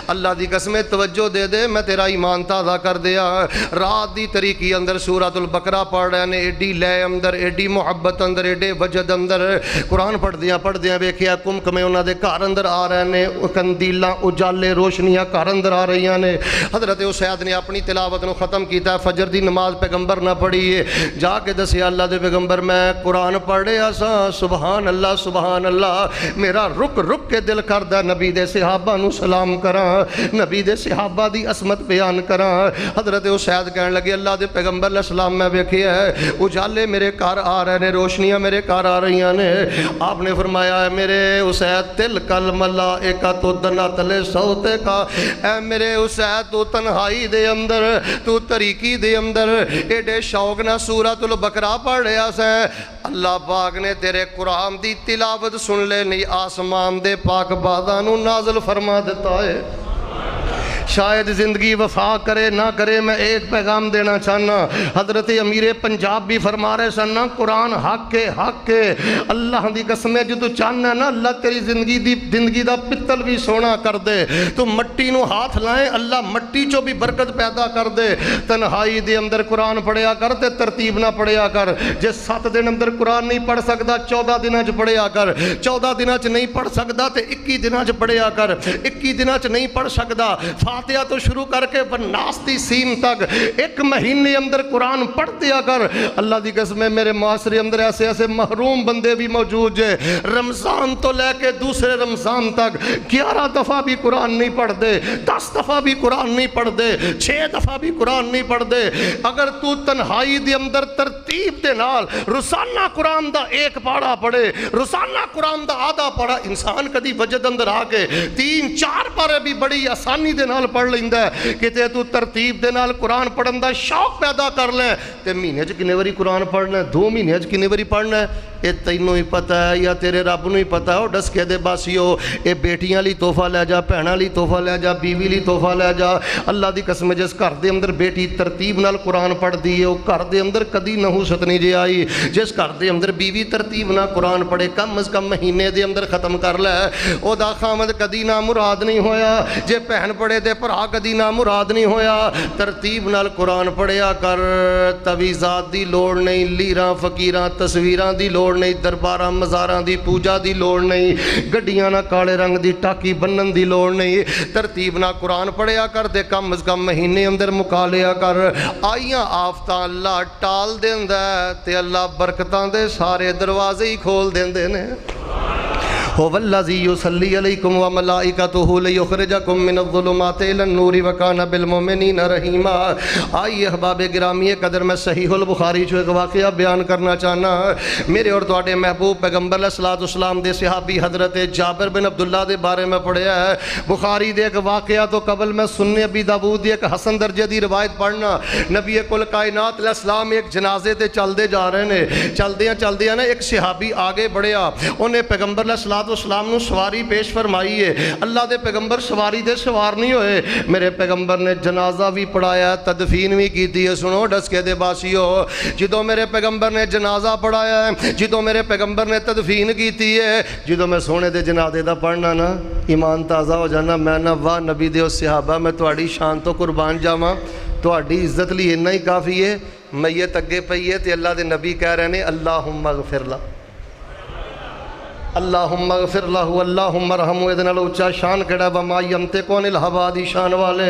اللہ دی قسمیں توجہ دے دے میں تیرا ایمان تازہ کر دیا۔ رات دی طریقی اندر سورۃ البقرہ پڑھ رہے ہیں، ایڈی لے اندر، ایڈی محبت اندر، ایڈے وجد اندر، قرآن پڑھ دیاں ویکھیا کمکمے انہاں دے گھر اندر آ رہے ہیں، کندیلاں اجالے روشنیاں گھر اندر آ رہی ہیں۔ حضرت اسید نے اپنی تلاوت نو ختم کیتا، فجر دی نماز پیغمبر نہ پڑھی ہے، جا کے دسیا اللہ دے پیغمبر میں قرآن پڑھیا سا، سبحان اللہ سبحان اللہ، میرا رک رک کے دل کردا نبی دے صحابہ نو سلام کراں، نبی دے صحابہ دی عظمت بیان کراں۔ حضرت اسید کہنے لگے اللہ دے پیغمبر علیہ السلام میں ویکھیا ہے اجالے میرے گھر آ رہے ہیں، روشنیاں میرے گھر آ رہی ہیں۔ آپ نے فرمایا ہے میرے اسید تلک الملائکۃ دنت لصوتک، اے میرے اسید تو تنہائی دے اندر، تو طریقی دے اندر ایڈے شوق نہ سورۃ البقرہ پڑھ رہا سے، اللہ پاک نے تیرے قرآن دی تلاوت سن لے نہیں، آسمان دے پاک باداں نو نازل فرما دیتا ہے۔ شاید زندگی وفا کرے نہ کرے، میں ایک پیغام دینا چاہنا۔ حضرت امیر پنجاب بھی فرما رہے سن نا، قرآن حق ہے اللہ دی قسم ہے، جو تو چاہنا ہے نا اللہ تیری زندگی دا پتل بھی سونا کر دے، تو مٹی نو ہاتھ لائیں اللہ مٹی چو بھی برکت پیدا کر دے۔ تنہائی دے اندر قرآن پڑھیا کر تے ترتیب نہ پڑھیا کر، جے 7 دن اندر قرآن نہیں پڑھ سکتا 14 دنوں چ پڑھیا کر، 14 دنوں چ نہیں پڑھ سکتا تے 21 دنوں چ پڑھیا کر، 21 دنوں چ نہیں پڑھ سکتا فاتحہ تو شروع کر کے والناس دی سین تک 1 مہینے اندر قرآن پڑھ دیا کر۔ اللہ دی قسم ہے میرے معاشرے اندر ایسے محروم بندے بھی موجود ہیں، رمضان تو لے کے دوسرے رمضان تک 11 دفعہ بھی قرآن نہیں پڑھ دے، 10 دفعہ بھی قرآن نہیں پڑھ دے، 6 دفعہ بھی قرآن نہیں پڑھ دے۔ اگر تو تنہائی دے اندر ترتیب دے نال روزانہ قرآن دا 1 پارا پڑھے، روزانہ قرآن دا آدھا پارا، انسان کدی وجد اندر آ کے 3-4 پارے بھی بڑی آسانی دے نال پڑھ لیندا ہے۔ کتے تو ترتیب دے نال قرآن پڑھن دا شوق پیدا کر لیں تے مہینے چ کنے واری قرآن پڑھنا ہے، 2 مہینے چ کنے واری پڑھنا ہے، اے تینوں ہی پتہ ہے یا تیرے رب نوں ہی پتہ ہے۔ ڈس کے دے باسیو، اے بیٹیاں لی تحفہ لے جا، بہناں لی تحفہ لے جا، بیوی لی تحفہ لے جا۔ اللہ دی قسم جس گھر دے اندر بیٹی ترتیب نال قرآن پڑھ دی ہے، وہ گھر دے اندر کدی نحوست نہیں جے آئی۔ جس گھر دے اندر بیوی ترتیب نہ قرآن پڑھے، کم از کم مہینے دے اندر ختم کر لے، او دا خامد کدی نہ مراد نہیں ہویا۔ جے بہن پڑھے تے بھرا کدی نہ مراد نہیں ہویا۔ ترتیب نال قرآن پڑھیا کر، تویزات دی لوڑ نہیں، لیراں فقیراں تصویراں دی لوڑ نہیں، درباراں مزاراں دی پوجا دی لوڑ نہیں، گڈیاں نہ کالے رنگ دی ٹاکی بنن دی لوڑ نہیں۔ ترتیب نہ قرآن پڑھیا کر تے کم از کم مہینے اندر مکا لیا کر۔ آئیاں آفتاں اللہ ٹال دیندا ہے تے اللہ برکتاں دے سارے دروازے ہی کھول دیندے نے۔ هو الذی یصلی علیکم وملائکتہ لیخرجکم من الظلمات الی النور وکان بالمؤمنین رحیما۔ آئیے احباب گرامی قدر میں صحیح البخاری جو ایک واقعہ بیان کرنا چاہنا۔ میرے اور تواڈے محبوب پیغمبر علیہ الصلوۃ والسلام دے صحابی حضرت جابر بن عبداللہ دے بارے میں پڑھیا ہے۔ بخاری دے ایک واقعہ تو قبل میں سننے ابی داؤد دی ایک حسن درجے دی روایت پڑھنا۔ نبی کل کائنات علیہ السلام ایک جنازے تے چلدے جا رہے نے، چلدیاں نا ایک صحابی آگے بڑھیا، انہیں پیغمبر علیہ الصلوۃ والسلام نو سواری پیش فرمائی ہے۔ اللہ دے پیغمبر سواری دے سوار نہیں ہوئے، میرے پیغمبر نے جنازہ بھی پڑھایا، تدفین بھی کیتی ہے۔ سنو ڈس کے دے باسیو، جدوں میرے پیغمبر نے جنازہ پڑھایا ہے، جدوں میرے پیغمبر نے تدفین کیتی ہے، جدوں میں سونے دے جنازے دا پڑھنا نا ایمان تازہ ہو جانا۔ میں نا واہ نبی دے صحابہ، میں تواڈی شان تو قربان جاواں، تواڈی عزت لی اتنا ہی کافی ہے۔ میت اگے پئی ہے تے اللہ دے نبی کہہ رہے نے اللہم اغفر لہ، اللہم اغفر لہ، اللہم ارحمہ۔ ادھے نال اونچا شان کیڑا وما ینطق عن الہویٰ دی شان والے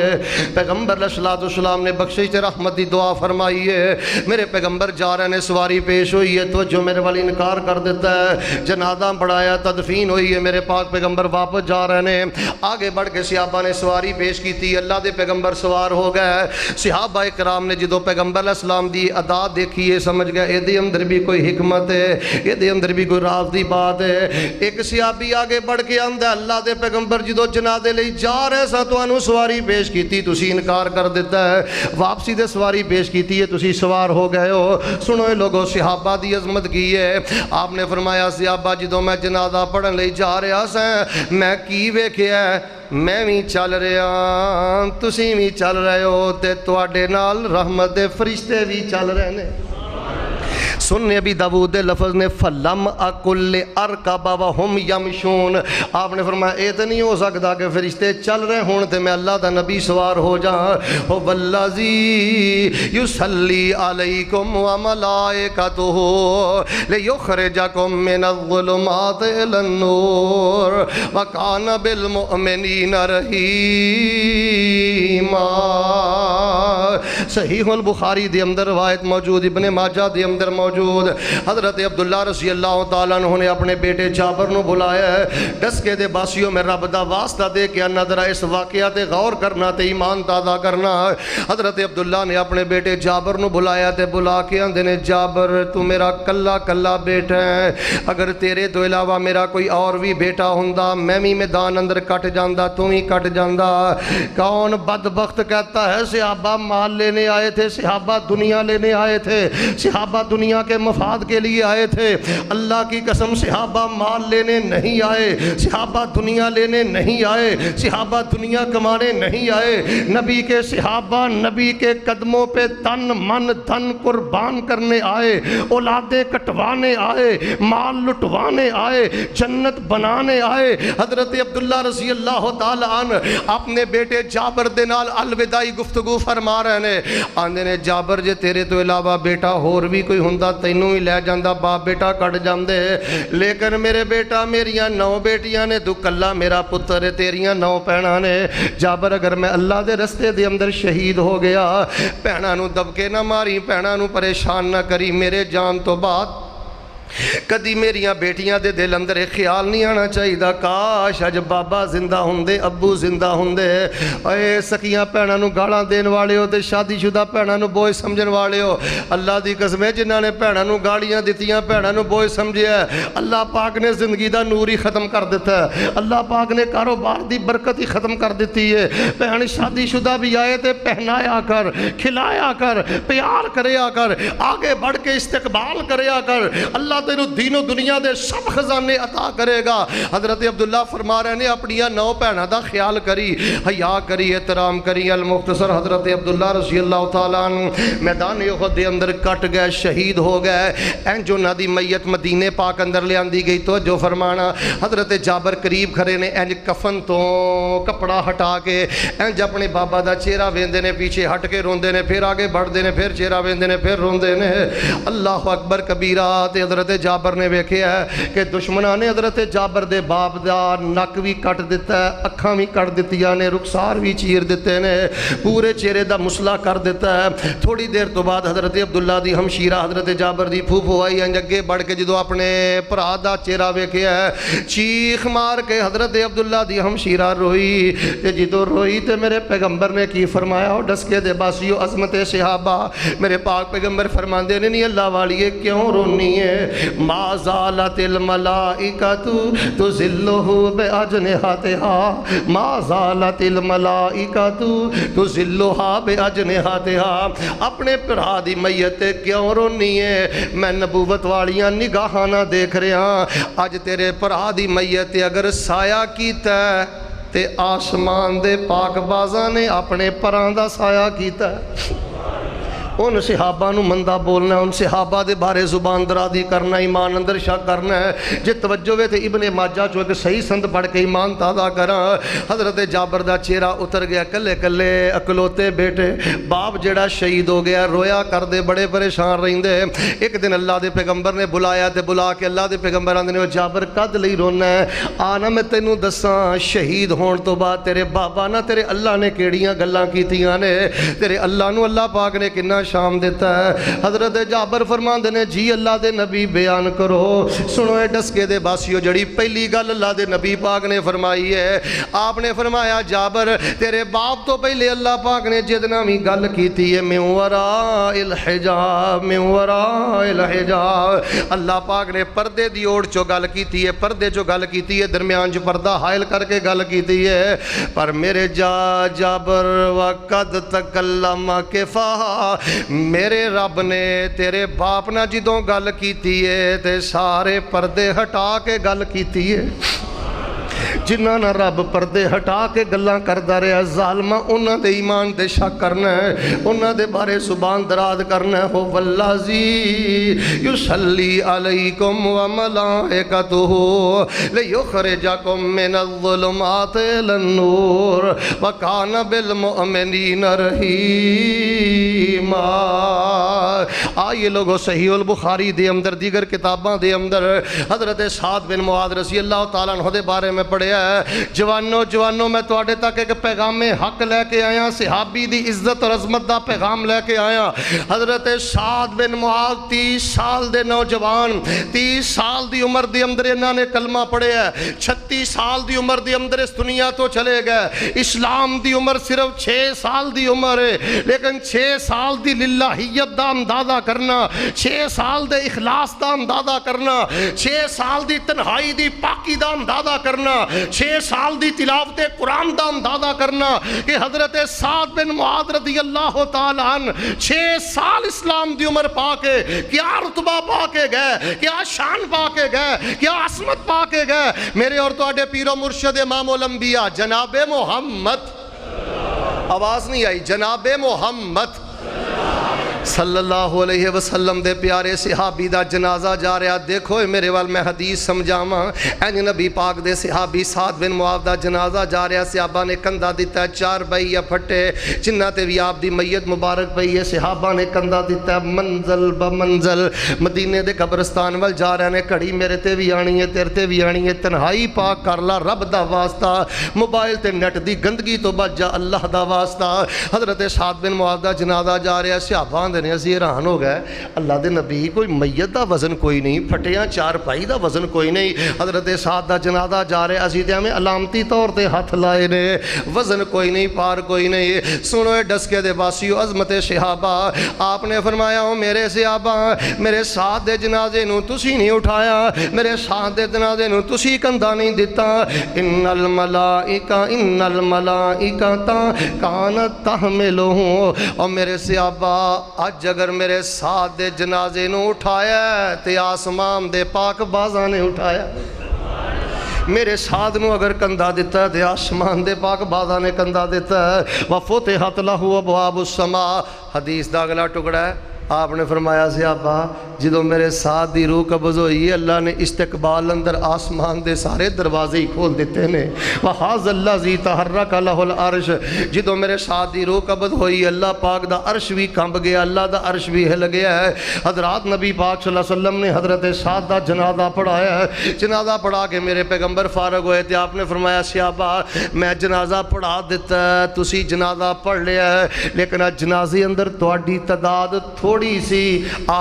پیغمبر علیہ الصلوۃ والسلام نے بخشش تے رحمت دی دعا فرمائی ہے۔ میرے پیغمبر جا رہے نے، سواری پیش ہوئی ہے، توجہ میرے والی انکار کر دیتا ہے، جنازہ پڑھایا، تدفین ہوئی ہے، میرے پاک پیغمبر واپس جا رہے نے۔ آگے بڑھ کے صحابہ نے سواری پیش کی تھی، اللہ دے پیغمبر سوار ہو گئے۔ صحابہ کرام نے جدو پیغمبر علیہ السلام دی ادا دیکھی ہے، سمجھ گئے اے دے اندر بھی کوئی حکمت ہے، اے دے اندر بھی کوئی راز دی بات ہے۔ ایک صحابی آگے بڑھ کے آندا، اللہ دے پیغمبر جدو جنازے لئی جا رہے سا تانوں سواری پیش کیتی، تسی انکار کر دیتا ہے، واپسی دے سواری پیش کیتی ہے، تسی سوار ہو گئے ہو۔ سنو اے لوگو، صحابہ دی عظمت کی ہے۔ آپ نے فرمایا صحابہ جدو میں جنازہ پڑھن لئی جا رہا سا، میں کی ویکھیا ہے، میں بھی چل رہا، تسی بھی چل رہے ہو تے تواڈے نال رحمت دے فرشتے بھی چل رہے نے۔ سننے ابی داؤد دے لفظ نے فلم اکل ارکب وہم یمشون۔ آپ نے فرمایا اے تو نہیں ہو سکتا کہ فرشتے چل رہے ہوں تے میں اللہ دا نبی سوار ہو جاؤں۔ هو الذی یصلی علیکم وملائکتہ لیخرجکم من الظلمات الی النور وکان بالمؤمنین رحیما۔ صحیح البخاری دے اندر روایت موجود، ابن ماجہ دے اندر موجود۔ حضرت عبداللہ رضی اللہ تعالیٰ عنہ نے اپنے بیٹے جابر نو بلایا ہے، ڈس کے دے باسیوں میں رب دا واسطہ دے کے انا ذرا اس واقعہ تے غور کرنا تے ایمان تازہ کرنا۔ حضرت عبداللہ نے اپنے بیٹے جابر نو بلایا تے بلا کے آندے نے جابر تو میرا کلا کلا بیٹا ہے، اگر تیرے تو علاوہ میرا کوئی اور بھی بیٹا ہوندا میں بھی میدان اندر کٹ جاندا، تو ہی کٹ جاندا۔ کون بدبخت کہتا ہے صحابہ مال لینے آئے تھے، صحابہ دنیا لینے آئے تھے، صحابہ دنیا کے مفاد کے لیے آئے تھے۔ اللہ کی قسم صحابہ مال لینے نہیں آئے، صحابہ دنیا لینے نہیں آئے، صحابہ دنیا کمانے نہیں آئے۔ نبی کے صحابہ نبی کے قدموں پہ تن من دھن قربان کرنے آئے، اولادیں کٹوانے آئے، مال لٹوانے آئے، جنت بنانے آئے۔ حضرت عبداللہ رضی اللہ تعالیٰ عنہ اپنے بیٹے جابر دے نال الوداعی گفتگو فرما رہے نے، آندے نے جابر جے تیرے تو علاوہ بیٹا ہور بھی کوئی ہوندا تینوں ہی لے جاندا، باپ بیٹا کٹ جاندے، لیکن میرے بیٹا میریاں 9 بیٹیاں نے، تو کلا میرا پتر ہے، تیریاں 9 بہناں نے۔ جابر اگر میں اللہ دے رستے دے اندر شہید ہو گیا، بہناں نو دبکے نہ ماری، بہناں نو پریشان نہ کری، میرے جان تو بعد کدی میریاں بیٹیاں دے دل اندر ایک خیال نہیں آنا چاہیے دا کاش اج بابا زندہ ہوندے، ابو زندہ ہوندے۔ اے سکیاں بہناں نو گالاں دین والے ہو تے شادی شدہ بہناں نو بوجھ سمجھن والے ہو، اللہ دی قسم ہے جنہاں نے بہناں نو گالیاں دتیاں، بہناں نو بوجھ سمجھیا ہے، اللہ پاک نے زندگی دا نور ہی ختم کر دیتا ہے، اللہ پاک نے کاروبار دی برکت ہی ختم کر دیتی ہے۔ بہن شادی شدہ بھی آئے تے پہنایا کر، کھلایا کر، پیار کریا کر، آگے بڑھ کے استقبال کریا کر، اللہ تینوں دین و دنیا دے سب خزانے عطا کرے گا۔ حضرت عبداللہ فرما رہے نے اپنی 9 بہنوں دا خیال کری، حیا کری، احترام کری۔ المختصر حضرت عبداللہ رضی اللہ تعالیٰ عنہ میدان احد دے اندر کٹ گئے، شہید ہو گئے۔ انج انہاں دی میت مدینے پاک اندر لے آندی گئی، تو جو فرمانا حضرت جابر قریب کھڑے نے، انج کفن تو کپڑا ہٹا کے انج اپنے بابا دا چہرہ ویندے نے، پیچھے ہٹ کے روندے نے، پھر آگے بڑھدے نے، پھر چہرہ ویندے نے، پھر روندے نے۔ اللہ اکبر کبیرہ۔ تے حضرت جابر نے ویکھیا ہے کہ دشمناں نے حضرت جابر دے باپ دا نک بھی کٹ دیتا ہے، اکھاں بھی کٹ دتیاں نے، رخسار بھی چیر دیتے نے، پورے چہرے دا مسلا کر دیتا ہے۔ تھوڑی دیر تو بعد حضرت عبداللہ دی ہمشیرہ حضرت جابر دی پھوپھو آئی، اگے بڑھ کے جدو اپنے بھرا دا چہرہ ویکھیا ہے، چیخ مار کے حضرت عبداللہ دی ہمشیرہ روئی۔ تے جدو روئی تے میرے پیغمبر نے کی فرمایا، او ڈس کے دے باسیو عظمت صحابہ، میرے پاک پیغمبر فرماندے نے، نہیں اللہ والیے کیوں رونی ہے؟ ما زالت الملائکۃ تذلہ باجنحتہا، ما زالت الملائکۃ تذلھا باجنحتہا۔ اپنے بھرا دی میت کیوں رونی ہے؟ میں نبوت والیاں نگاہاں نہ دیکھ رہا، اج تیرے بھرا دی میت اگر سایہ کیتا ہے تے آسمان دے پاک بازاں نے اپنے پراں دا سایہ کیتا ہے۔ ان صحابہ نو مندہ بولنا، ان صحابہ دے بارے زبان درازی کرنا، ایمان اندر شک کرنا ہے۔ جے توجہ وے تے ابن ماجہ چو ایک صحیح سند پڑھ کے ایمان تازہ کرا۔ حضرت جابر دا چہرہ اتر گیا، کلے کلے اکلوتے بیٹے، باپ جڑا شہید ہو گیا، رویا کر دے، بڑے پریشان رہندے۔ ایک دن اللہ دے پیغمبر نے بلایا تے بلا کے اللہ دے پیغمبر آندے نے، جابر کد لئی رونا ہے؟ آنا میں تینوں دساں، شہید ہون تو بعد تیرے بابا نہ تیرے اللہ نے کیڑیاں گلاں کیتیاں نے، تیرے اللہ نو اللہ پاک نے کنا شام دیتا ہے۔ حضرت جابر فرماندے نے، جی اللہ دے نبی بیان کرو۔ سنو اے ڈسکے دے باسیو، جڑی پہلی گل اللہ دے نبی پاک نے فرمائی ہے، آپ نے فرمایا جابر تیرے باپ تو پہلے اللہ پاک نے جتنا بھی گل کیتی ہے، من وراء الحجاب، من وراء الحجاب، اللہ پاک نے پردے دی اوڑ چو گل کیتی ہے، پردے چو گل کیتی ہے، درمیان جو پردہ حائل کر کے گل کیتی ہے۔ پر میرے جابر وقد تکلم کفا، میرے رب نے تیرے باپ نہ جدوں گل کیتی ہے تے سارے پردے ہٹا کے گل کیتی ہے۔ جنہاں نہ رب پردے ہٹا کے گلاں کردا رہا، ظالمہ انہاں دے ایمان تے شک کرنا ہے، انہاں دے بارے زبان دراز کرنا ہے۔ هو الذی یصلی علیکم وملائکتہ لیخرجکم من الظلمات الی النور وکان بالمؤمنین رحیما۔ آئیے لوگو صحیح البخاری دے اندر، دیگر کتاباں دے اندر حضرت سعد بن معاذ رضی اللہ تعالیٰ عنہ دے بارے میں پڑھیا ہے۔ جوانو میں تواڈے تک ایک پیغام حق لے کے آیا، صحابی دی عزت اور عظمت دا پیغام لے کے آیا۔ حضرت سعد بن معاذ 30 سال دے نوجوان، 30 سال دی عمر دی اندر انہاں نے کلمہ پڑھیا ہے، 36 سال دی عمر دی اندر اس دنیا تو چلے گئے۔ اسلام دی عمر صرف 6 سال دی عمر ہے، لیکن 6 سال دی للہیت دا اندازہ کرنا، 6 سال دے اخلاص دا اندازہ کرنا، 6 سال دی تنہائی دی پاکی دا اندازہ کرنا، 6 سال دی تلاوت قرآن دا اندازہ کرنا کہ حضرت سعد بن معاذ رضی اللہ تعالیٰ عنہ 6 سال اسلام دی عمر پا کے کیا رتبہ پا کے گئے، کیا شان پا کے گئے، کیا عصمت پا کے گئے۔ میرے اور تواڈے پیر و مرشد امام الانبیاء جناب محمد، آواز نہیں آئی، جناب محمد صلی اللہ علیہ وسلم دے پیارے صحابی دا جنازہ جا رہا۔ دیکھو میرے وال میں حدیث سمجھاواں، این نبی پاک دے صحابی سعد بن معاذ دا جنازہ جا رہا، صحابہ نے کندھا دیتا ہے 4 بہیا پھٹے جنہ تے بھی آپ دی میت مبارک پئی ہے، صحابہ نے کندھا دیتا ہے منزل بمنزل مدینے دے قبرستان وال جا رہے نے، گھڑی میرے تے بھی آنی ہے تیرے تے بھی آنی ہے، تنہائی پاک کر لا رب دا واسطہ، موبائل تے نیٹ دی گندگی تو بچ جا اللہ دا واسطہ۔ حضرت سعد بن معاذ دا جنازہ جا رہا، صحابہ نے اسی حیران ہو گئے، اللہ دے نبی کوئی میت دا وزن کوئی نہیں، پھٹیاں 4 پائی دا وزن کوئی نہیں۔ حضرت سعد دا جنازہ جا رہے، اسی تے ہمیں علامتی طور تے ہاتھ لائے نے، وزن کوئی نہیں، پار کوئی نہیں۔ سنو اے ڈسکے دے باسیو، عظمت صحابہ، آپ نے فرمایا ہو میرے صحابہ، میرے سعد دے جنازے نو تسی نہیں اٹھایا، میرے سعد دے جنازے نو تسی کندھا نہیں دیتا۔ ان الملائکہ کانت تحملہ، اور میرے صحابہ آج اگر میرے ساتھ دے جنازے نو اٹھایا تے آسمان دے پاک بازاں نے اٹھایا، میرے ساتھ نو اگر کندھا دیتا ہے تے آسمان دے پاک بازاں نے کندھا دیتا ہے۔ وَفُتِحَتْ لَهُ أَبْوَابُ السَّمَاء، حدیث دا اگلا ٹکڑا ہے، آپ نے فرمایا صحابہ جدو میرے ساتھ دی روح قبض ہوئی، اللہ نے استقبال اندر آسمان دے سارے دروازے ہی کھول دیتے نے۔ وَحَاذَ الَّذِي تَحَرَّكَ لَهُ الْعَرْشِ، جدو میرے ساتھ دی روح قبض ہوئی، اللہ پاک دا عرش بھی کمب گیا، اللہ دا عرش بھی ہل گیا ہے۔ حضرات نبی پاک صلی اللہ علیہ وسلم نے حضرت سعد دا جنازہ پڑھایا ہے، جنازہ پڑھا کے میرے پیغمبر فارغ ہوئے تھے، آپ نے فرمایا صحابہ میں جنازہ پڑھا دیتا ہے، تسی جنازہ پڑھ لیا ہے، لیکن جنازے اندر تواڈی تعداد تھوڑی سی،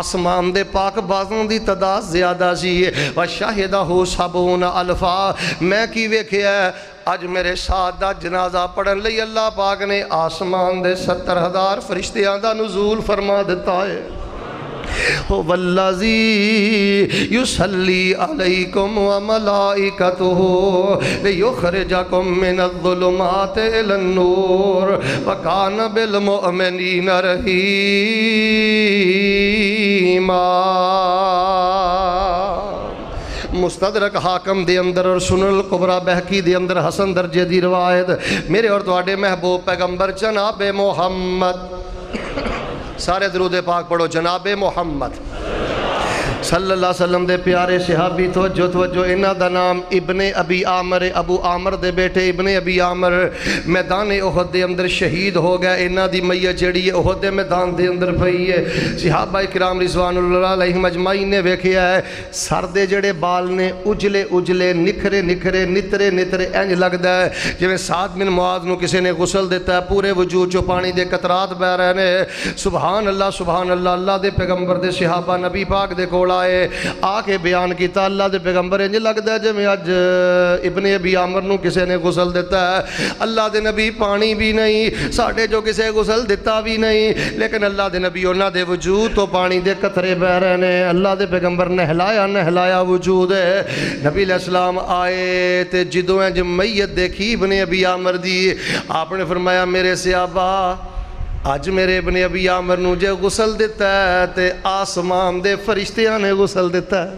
آسمان دے پاک بازوں دی تعداد زیادہ سی۔ وَشَهِدَهُ 70 أَلْفًا، میں کی ویکھیا ہے آج میرے ساتھ دا جنازہ پڑھن لئی اللہ پاک نے آسمان دے 70,000 فرشتیاں دا نزول فرما دیتا ہے۔ وَالَّذِي يُصَلِّي عَلَيْكُمْ وَمَلَائِكَتُهُ لِيُخْرِجَكُمْ مِنَ الظُّلُمَاتِ إِلَى النُّورِ وَكَانَ بِالْمُؤْمِنِينَ رَحِيمًا۔ مستدرک حاکم دے اندر اور سنن القبرہ بہقی دے اندر حسن درجے دی روایت، میرے اور تواڈے محبوب پیغمبر جناب محمد، سارے درود پاک پڑھو، جناب محمد صلی اللہ علیہ وسلم دے پیارے صحابی، توجہ انہ دا نام ابن ابی عامر، ابو عامر دے بیٹے ابن ابی عامر میدان احد دے اندر شہید ہو گئے۔ انہ دی میت جڑی ہے احد دے میدان دے اندر پئی ہے۔ صحابہ کرام رضوان اللہ علیہم اجمعین نے ویکھیا ہے سر دے جڑے بال نے اجلے اجلے نکھرے نکھرے نترے نترے انج لگدا ہے جویں سعد بن معاذ نو کسی نے غسل دیتا ہے، پورے وجود چوں پانی دے قطرات بہ رہے نے۔ سبحان اللہ سبحان اللہ، اللہ دے پیغمبر دے صحابہ نبی پاک دے کول آ کے بیان کیتا، اللہ دے پیغمبر انج لگدا ہے جویں اج ابن ابی عامر نو کسے نے غسل دیتا ہے۔ اللہ دے نبی پانی بھی نہیں، ساڈے جو کسے غسل دیتا بھی نہیں، لیکن اللہ دے نبی انہاں دے وجود تو پانی دے قطرے بہ رہے نے۔ اللہ دے پیغمبر نہلایا وجود ہے۔ نبی علیہ السلام آئے تے جدوں انج میت دیکھی ابن ابی عامر دی، آپ نے فرمایا میرے صحابہ آج میرے ابن ابی عامر نو جے غسل دیتا ہے تے آسمان دے فرشتیاں نے غسل دیتا ہے۔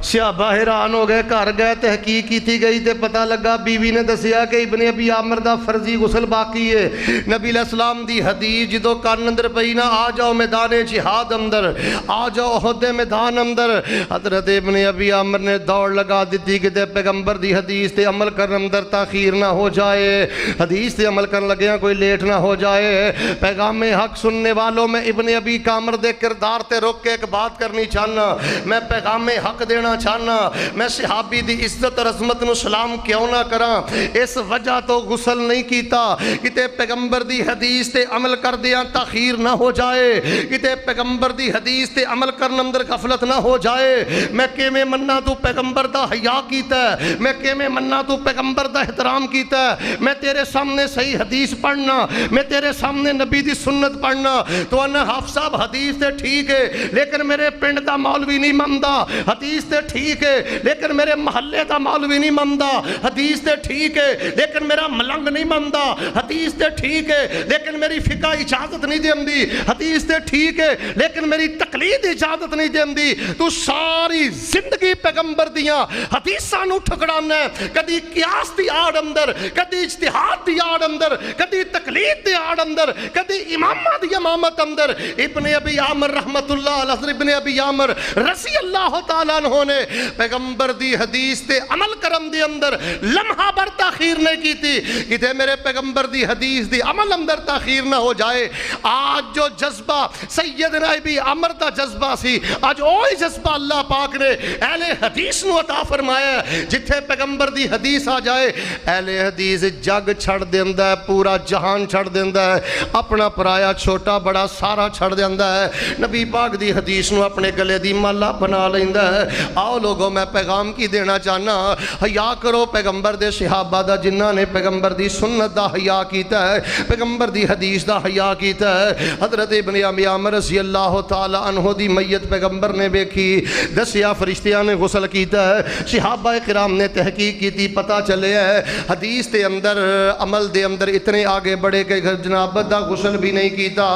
صحابہ حیران ہو گئے، گھر گئے تحقیق کی گئی تے پتہ لگا، بیوی نے دسیا کہ ابن ابی عامر دا فرضی غسل باقی ہے۔ نبی علیہ السلام دی حدیث جدو کان اندر پئی نا، آ جاؤ میدان جہاد اندر، آ جاؤ احد دے میدان اندر، حضرت ابن ابی عامر نے دوڑ لگا دیتی کہ پیغمبر دی حدیث تے عمل کرن اندر تاخیر نہ ہو جائے، حدیث تے عمل کرن لگیاں کوئی لیٹ نہ ہو جائے۔ پیغام حق سننے والوں میں ابن ابی عامر دے کردار تے رک کے ایک بات کرنی چاہنا، میں پیغام حق دینا چاہنا، میں صحابی دی عزت اور عظمت نو سلام کیوں نہ کراں، اس وجہ تو غسل نہیں کیتا کتے پیغمبر دی حدیث تے عمل کر دیاں تاخیر نہ ہو جائے، کتے پیغمبر دی حدیث تے عمل کرن اندر غفلت نہ ہو جائے۔ میں کیویں مننا تو پیغمبر دا حیا کیتا ہے، میں کیویں مننا تو پیغمبر دا احترام کیتا ہے، میں تیرے سامنے صحیح حدیث پڑھنا، میں تیرے سامنے نبی دی سنت پڑھنا، تو انہا حافظ صاحب حدیث تے ٹھیک ہے لیکن میرے پنڈ دا مولوی نہیں مندا، حدیث تے تے ٹھیک ہے لیکن میرے محلے دا مولوی نہیں مندا، حدیث تے ٹھیک ہے لیکن میرا ملنگ نہیں مندا، حدیث تے ٹھیک ہے لیکن میری فقہ اجازت نہیں دیندی، حدیث تے ٹھیک ہے لیکن میری تقلید اجازت نہیں دیندی۔ تو ساری زندگی پیغمبر دیاں حدیثاں نو ٹھکرانا ہے، کدی قیاس دی آڑ اندر، کدی اجتہاد دی آڑ اندر، کدی تقلید دی آڑ اندر، کدی امامہ دی امامت اندر۔ ابن ابی عامر رحمت اللہ علیہ، ابن ابی عامر رضی اللہ تعالیٰ عنہ نے پیغمبر دی حدیث تے عمل کرم دی اندر لمحہ بر تاخیر نہیں کی تھی کہ تے میرے پیغمبر دی حدیث دی عمل اندر تاخیر نہ ہو جائے۔ آج جو جذبہ سیدنا ابی عامر دا جذبہ سی، آج اوہی جذبہ اللہ پاک نے اہل حدیث نو عطا فرمایا ہے۔ جتھے پیغمبر دی حدیث آ جائے اہل حدیث جگ چھڑ دیندہ ہے، پورا جہان چھڑ دیندہ ہے، اپنا پرایا چھوٹا بڑا سارا چھڑ دیندہ ہے، نبی پاک دی حدیث نو اپنے گلے دی مالا بنا لیندہ ہے۔ آؤ لوگوں میں پیغام کی دینا چاہنا، حیا کرو پیغمبر دے صحابہ دا جنہاں نے پیغمبر دی سنت دا حیا کیتا ہے، پیغمبر دی حدیث دا حیا کیتا ہے۔ حضرت ابن ابی عامر رضی اللہ تعالی عنہ دی میت پیغمبر نے بیکھی، دسیا فرشتیاں نے غسل کیتا ہے، صحابہ کرام نے تحقیق کی تھی، پتہ چلے ہے حدیث دے اندر عمل دے اندر اتنے آگے بڑھے کہ جنابت دا غسل بھی نہیں کیتا۔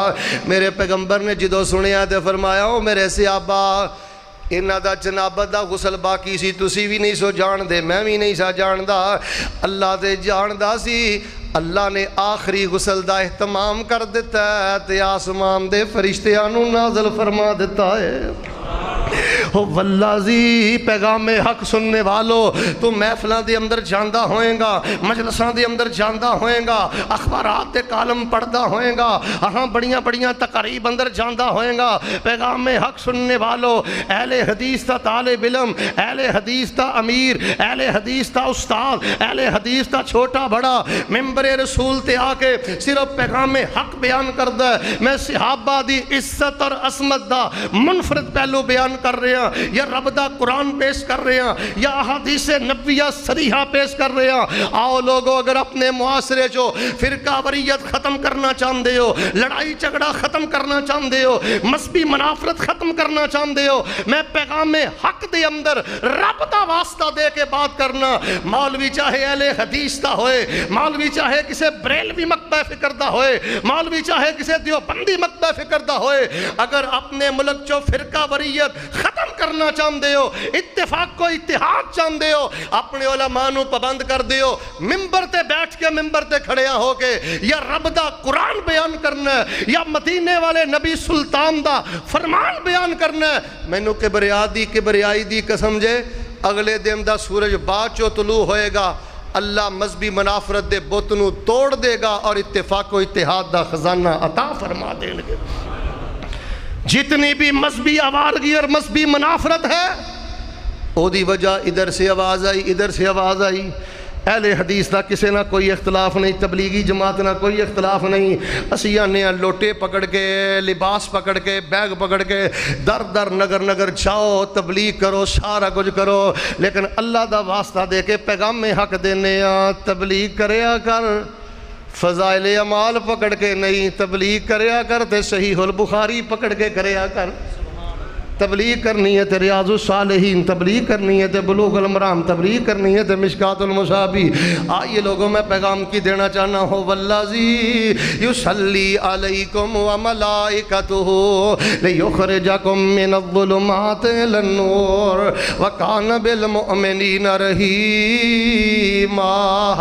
میرے پیغمبر نے جدو سنیا تے فرمایا او میرے صحابہ انہاں دا جنابت دا غسل باقی سی، تسی بھی نہیں سو جان دے، میں بھی نہیں سا جان دا، اللہ دے جان دا سی۔ اللہ نے آخری غسل دا اہتمام کر دیتا ہے تے آسمان دے فرشتیاں نو نازل فرما دیتا ہے۔ واللہ زی پیغام حق سننے والو، تو محفلہ دے اندر جاندہ ہوئیں گا، مجلساں دے اندر جاندہ ہوئیں گا، اخبارات دے کالم پڑھدہ ہوئیں گا، ہاں بڑیاں بڑیاں تقریب اندر جاندہ ہوئیں گا۔ پیغام حق سننے والو، اہل حدیث تا طالب علم، اہل حدیث تا امیر، اہل حدیث تا استاد، اہل حدیث تا چھوٹا بڑا ممبر رسول تے آکے صرف پیغام حق بیان کردہ ہے۔ میں صحابہ دی عزت اور عظمت دا منفرد پہلو بیان کر رہے ہیں، یا رب دا قرآن پیش کر رہے ہیں، یا احادیث نبویہ صریحہ پیش کر رہے ہیں۔ آؤ لوگوں اگر اپنے معاشرے جو فرقہ واریت ختم کرنا چاہتے ہو، لڑائی جھگڑا ختم کرنا چاہتے ہو، مذہبی منافرت ختم کرنا چاہتے ہو، میں پیغام حق دے اندر رب دا واسطہ دے کے بات کرنا، مولوی چاہے اہل حدیث دا ہوئے، مولوی چاہے کسے بریلوی مکتبہ فکر دا ہوئے، مولوی چاہے کسے دیوبندی مکتبہ فکر دا ہوئے، اگر اپنے ملک جو فرقہ واریت ختم کرنا چاہتے ہو، اتفاق کو اتحاد چاہتے ہو، اپنے علماء نو پابند کر دیو، ممبر تے بیٹھ کے ممبر تے کھڑیاں ہو کے یا رب دا قرآن بیان کرنا ہے یا مدینے والے نبی سلطان دا فرمان بیان کرنا ہے۔ مینو کبریائی دی قسم جے، اگلے دن دا سورج بعد چو طلوع ہوئے گا، اللہ مذہبی منافرت دے بتنو توڑ دے گا اور اتفاق و اتحاد دا خزانہ عطا فرما دیں گے۔ جتنی بھی مذہبی آوارگی اور مذہبی منافرت ہے، او دی وجہ ادھر سے آواز آئی، ادھر سے آواز آئی۔ اہل حدیث دا کسے نہ کوئی اختلاف نہیں، تبلیغی جماعت نہ کوئی اختلاف نہیں، اسی آنے لوٹے پکڑ کے، لباس پکڑ کے، بیگ پکڑ کے در در نگر نگر جاؤ، تبلیغ کرو، سارا کچھ کرو، لیکن اللہ دا واسطہ دے کے پیغام حق دینے تبلیغ کریا کر، فضائل اعمال پکڑ کے نہیں، تبلیغ کریا کر تے صحیح البخاری پکڑ کے کریا کر۔ تبلیغ کرنی ہے تے ریاض الصالحین، تبلیغ کرنی ہے تے بلوغ المرام، تبلیغ کرنی ہے تے مشکات المصابی۔ آئیے لوگوں میں پیغام کی دینا چاہنا ہو، والذی یصلی علیکم وملائکتہ لیخرجکم من الظلمات الی النور وکان بالمؤمنین رحیما۔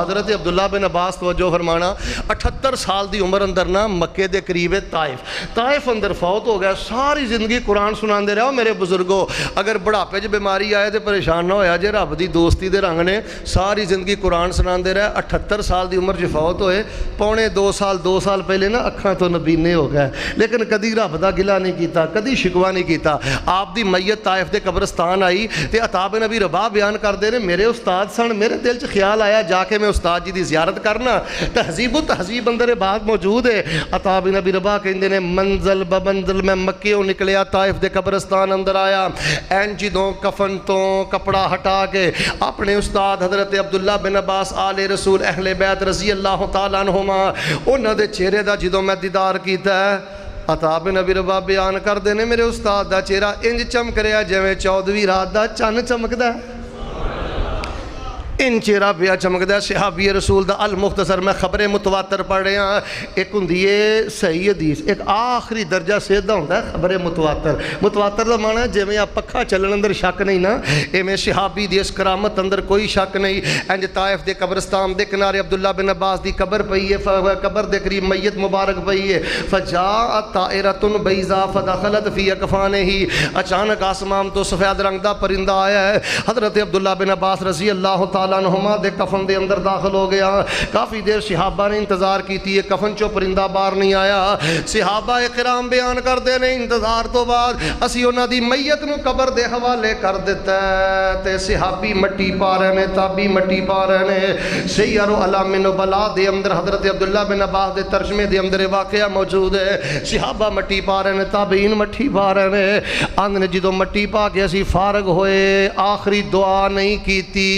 حضرت عبداللہ بن عباس توجہ فرمانا، 78 سال دی عمر اندر نا مکے دے قریب طائف اندر فوت ہو گیا، ساری زندگی قرآن سنان دے رہا ہو میرے بزرگوں، اگر بڑھاپے جو بیماری آئے تو پریشان نہ ہویا جے، رب دی دوستی دے رنگ نے ساری زندگی قرآن سنان دے رہا ہے۔ 78 سال دی عمر جو فوت ہوئے، پونے 2 سال پہلے نا اکھاں تو نبینے ہو گئے، لیکن کدی رب دا گلہ نہیں کیتا، کدی شکوہ نہیں کیتا۔ آپ دی میت طائف دے قبرستان آئی تے عطا بن ابی رباح بیان کر دے نے، میرے استاد سن، میرے دل چ خیال آیا جا کے میں استاد جی دی زیارت کرنا، تہذیب و تہذیب اندر بات موجود ہے۔ عطا بن ابی رباح کہندے نے منزل بمنزل میں مکیوں نکلیا، طائف دے قبرستان اندر آیا، این جدوں کفن تو کپڑا ہٹا کے اپنے استاد حضرت عبداللہ بن عباس آل رسول اہل بیت رضی اللہ تعالیٰ عنہما انہاں دے چہرے دا جدوں میں دیدار کیتا ہے، عطا بن ابی رباح بیان کردے نے میرے استاد دا چہرہ انج چمک رہا جویں 14ویں رات دا چن چمکدا ہے، ان چہرہ پیا چمکدا ہے۔ صحابی رسول دا المختصر میں خبر متواتر پڑھ رہے ہیں، ایک ہوندی ہے صحیح حدیث، ایک آخری درجہ سیدھا ہوندا ہے خبر متواتر۔ متواتر دا معنی ہے جویں آ پکھا چلن اندر شک نہیں نا، ایویں صحابی دی اس کرامت اندر کوئی شک نہیں۔ انج طائف دے قبرستان دے کنارے عبداللہ بن عباس دی قبر پئی ہے، قبر دے قریب میت مبارک پئی ہے، فجاءت طائرۃ بیضاء فدخلت فی اکفانہ، اچانک آسمان تو سفید رنگ دا پرندہ آیا ہے، حضرت عبداللہ بن عباس رضی اللہ تعالیٰ عنہما دے کفن دے اندر داخل ہو گیا۔ کافی دیر صحابہ نے انتظار کیتی ہے، کفن چو پرندہ باہر نہیں آیا۔ صحابہ کرام بیان کر دے نے انتظار تو بعد اسی انہاں دی میت نو قبر دے حوالے کر دیتا ہے، تے صحابی مٹی پا رہے نے، تابی مٹی پا رہے نے۔ سیر علام نبلاء دے اندر حضرت عبداللہ بن عباس دے ترجمے دے اندر واقعہ موجود ہے، صحابہ مٹی پا رہے نے، تابعین مٹی پا رہے نے۔ آندھنے جدو مٹی پا کے اسی فارغ ہوئے، آخری دعا نہیں کیتی،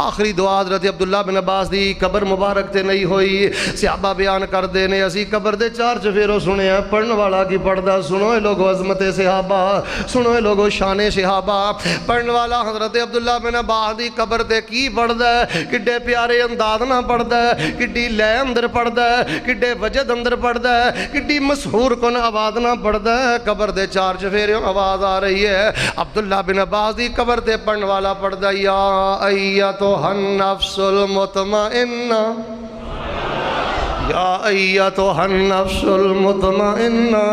آخری دعا حضرت عبداللہ بن عباس دی قبر مبارک تے نہیں ہوئی۔ صحابہ بیان کر دینے اسی قبر دے چار چفیروں سنے ہیں، پڑھن والا کی پڑھدا، سنو اے لوگو عظمت صحابہ، سنو اے لوگو شان صحابہ۔ پڑھن والا حضرت عبداللہ بن عباس دی قبر تے کی پڑھدا ہے، کڈے پیارے انداز نہ پڑھدا ہے، کڈی لے اندر پڑھدا ہے، کڈے وجد اندر پڑھدا ہے، کڈی مسحور کن آواز نہ پڑھدا ہے۔ قبر دے چار چفیروں آواز آ رہی ہے، عبداللہ بن عباس دی قبر تے پڑھن والا پڑھدا، یا ایتھا النفس المطمئنہ، یا ایتھا النفس المطمئنہ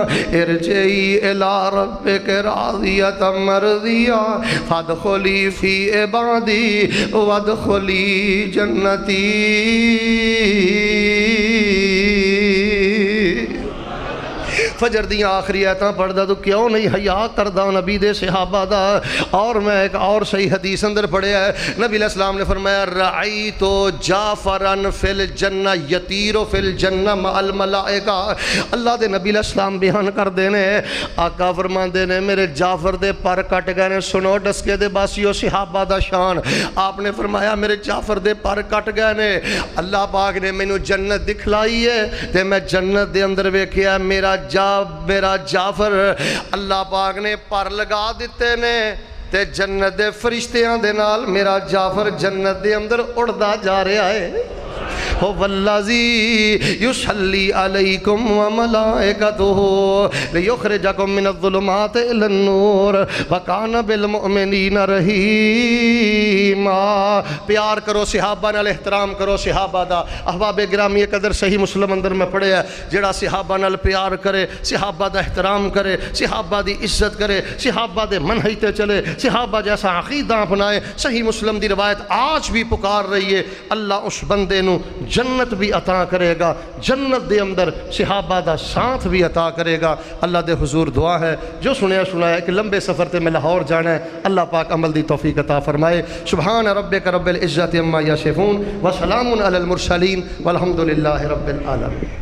ارجعی الی ربک راضیۃ مرضیہ فادخلی فی عبادی وادخلی جنتی۔ فجر دیاں آخری آیتاں پڑھدا تو کیوں نہیں حیا کردا نبی دے صحابہ دا۔ اور میں ایک اور صحیح حدیث اندر پڑھیا ہے، نبی علیہ السلام نے فرمایا رعیت جعفرا فی الجنہ یطیر فی الجنہ مع الملائکہ۔ اللہ دے نبی علیہ السلام بیان کر دینے، آقا فرماندے نے میرے جعفر دے پر کٹ گئے نے۔ سنو ڈسکے دے باسیو صحابہ دا شان، آپ نے فرمایا میرے جعفر دے پر کٹ گئے نے، اللہ پاک نے مینوں جنت دکھلائی ہے تے میں جنت دے اندر ویکھیا میرا جعفر اللہ پاک نے پر لگا دیتے نے، تے جنت دے فرشتیاں دے نال میرا جعفر جنت دے اندر اڑدا جا رہا ہے۔ والذی یصلی علیکم وملائکتہ لیخرجکم من الظلمات الی النور وکان بالمؤمنین رحیما۔ پیار کرو صحابہ نال، احترام کرو صحابہ دا۔ احباب گرامی قدر صحیح مسلم اندر میں پڑھے ہے، جڑا صحابہ نال پیار کرے، صحابہ دا احترام کرے، صحابہ دی عزت کرے، صحابہ دے منہج تے چلے، صحابہ جیسا عقیدہ اپنائے، صحیح مسلم دی روایت آج بھی پکار رہی ہے، اللہ اس بندے نو جنت بھی عطا کرے گا، جنت دے اندر صحابہ دا ساتھ بھی عطا کرے گا۔ اللہ دے حضور دعا ہے جو سنیا سنایا کہ لمبے سفر تے میں لاہور جانا ہے، اللہ پاک عمل دی توفیق عطا فرمائے۔ سبحان ربک رب العزت عما یصفون وسلام علی المرسلین والحمد للہ رب العالمین۔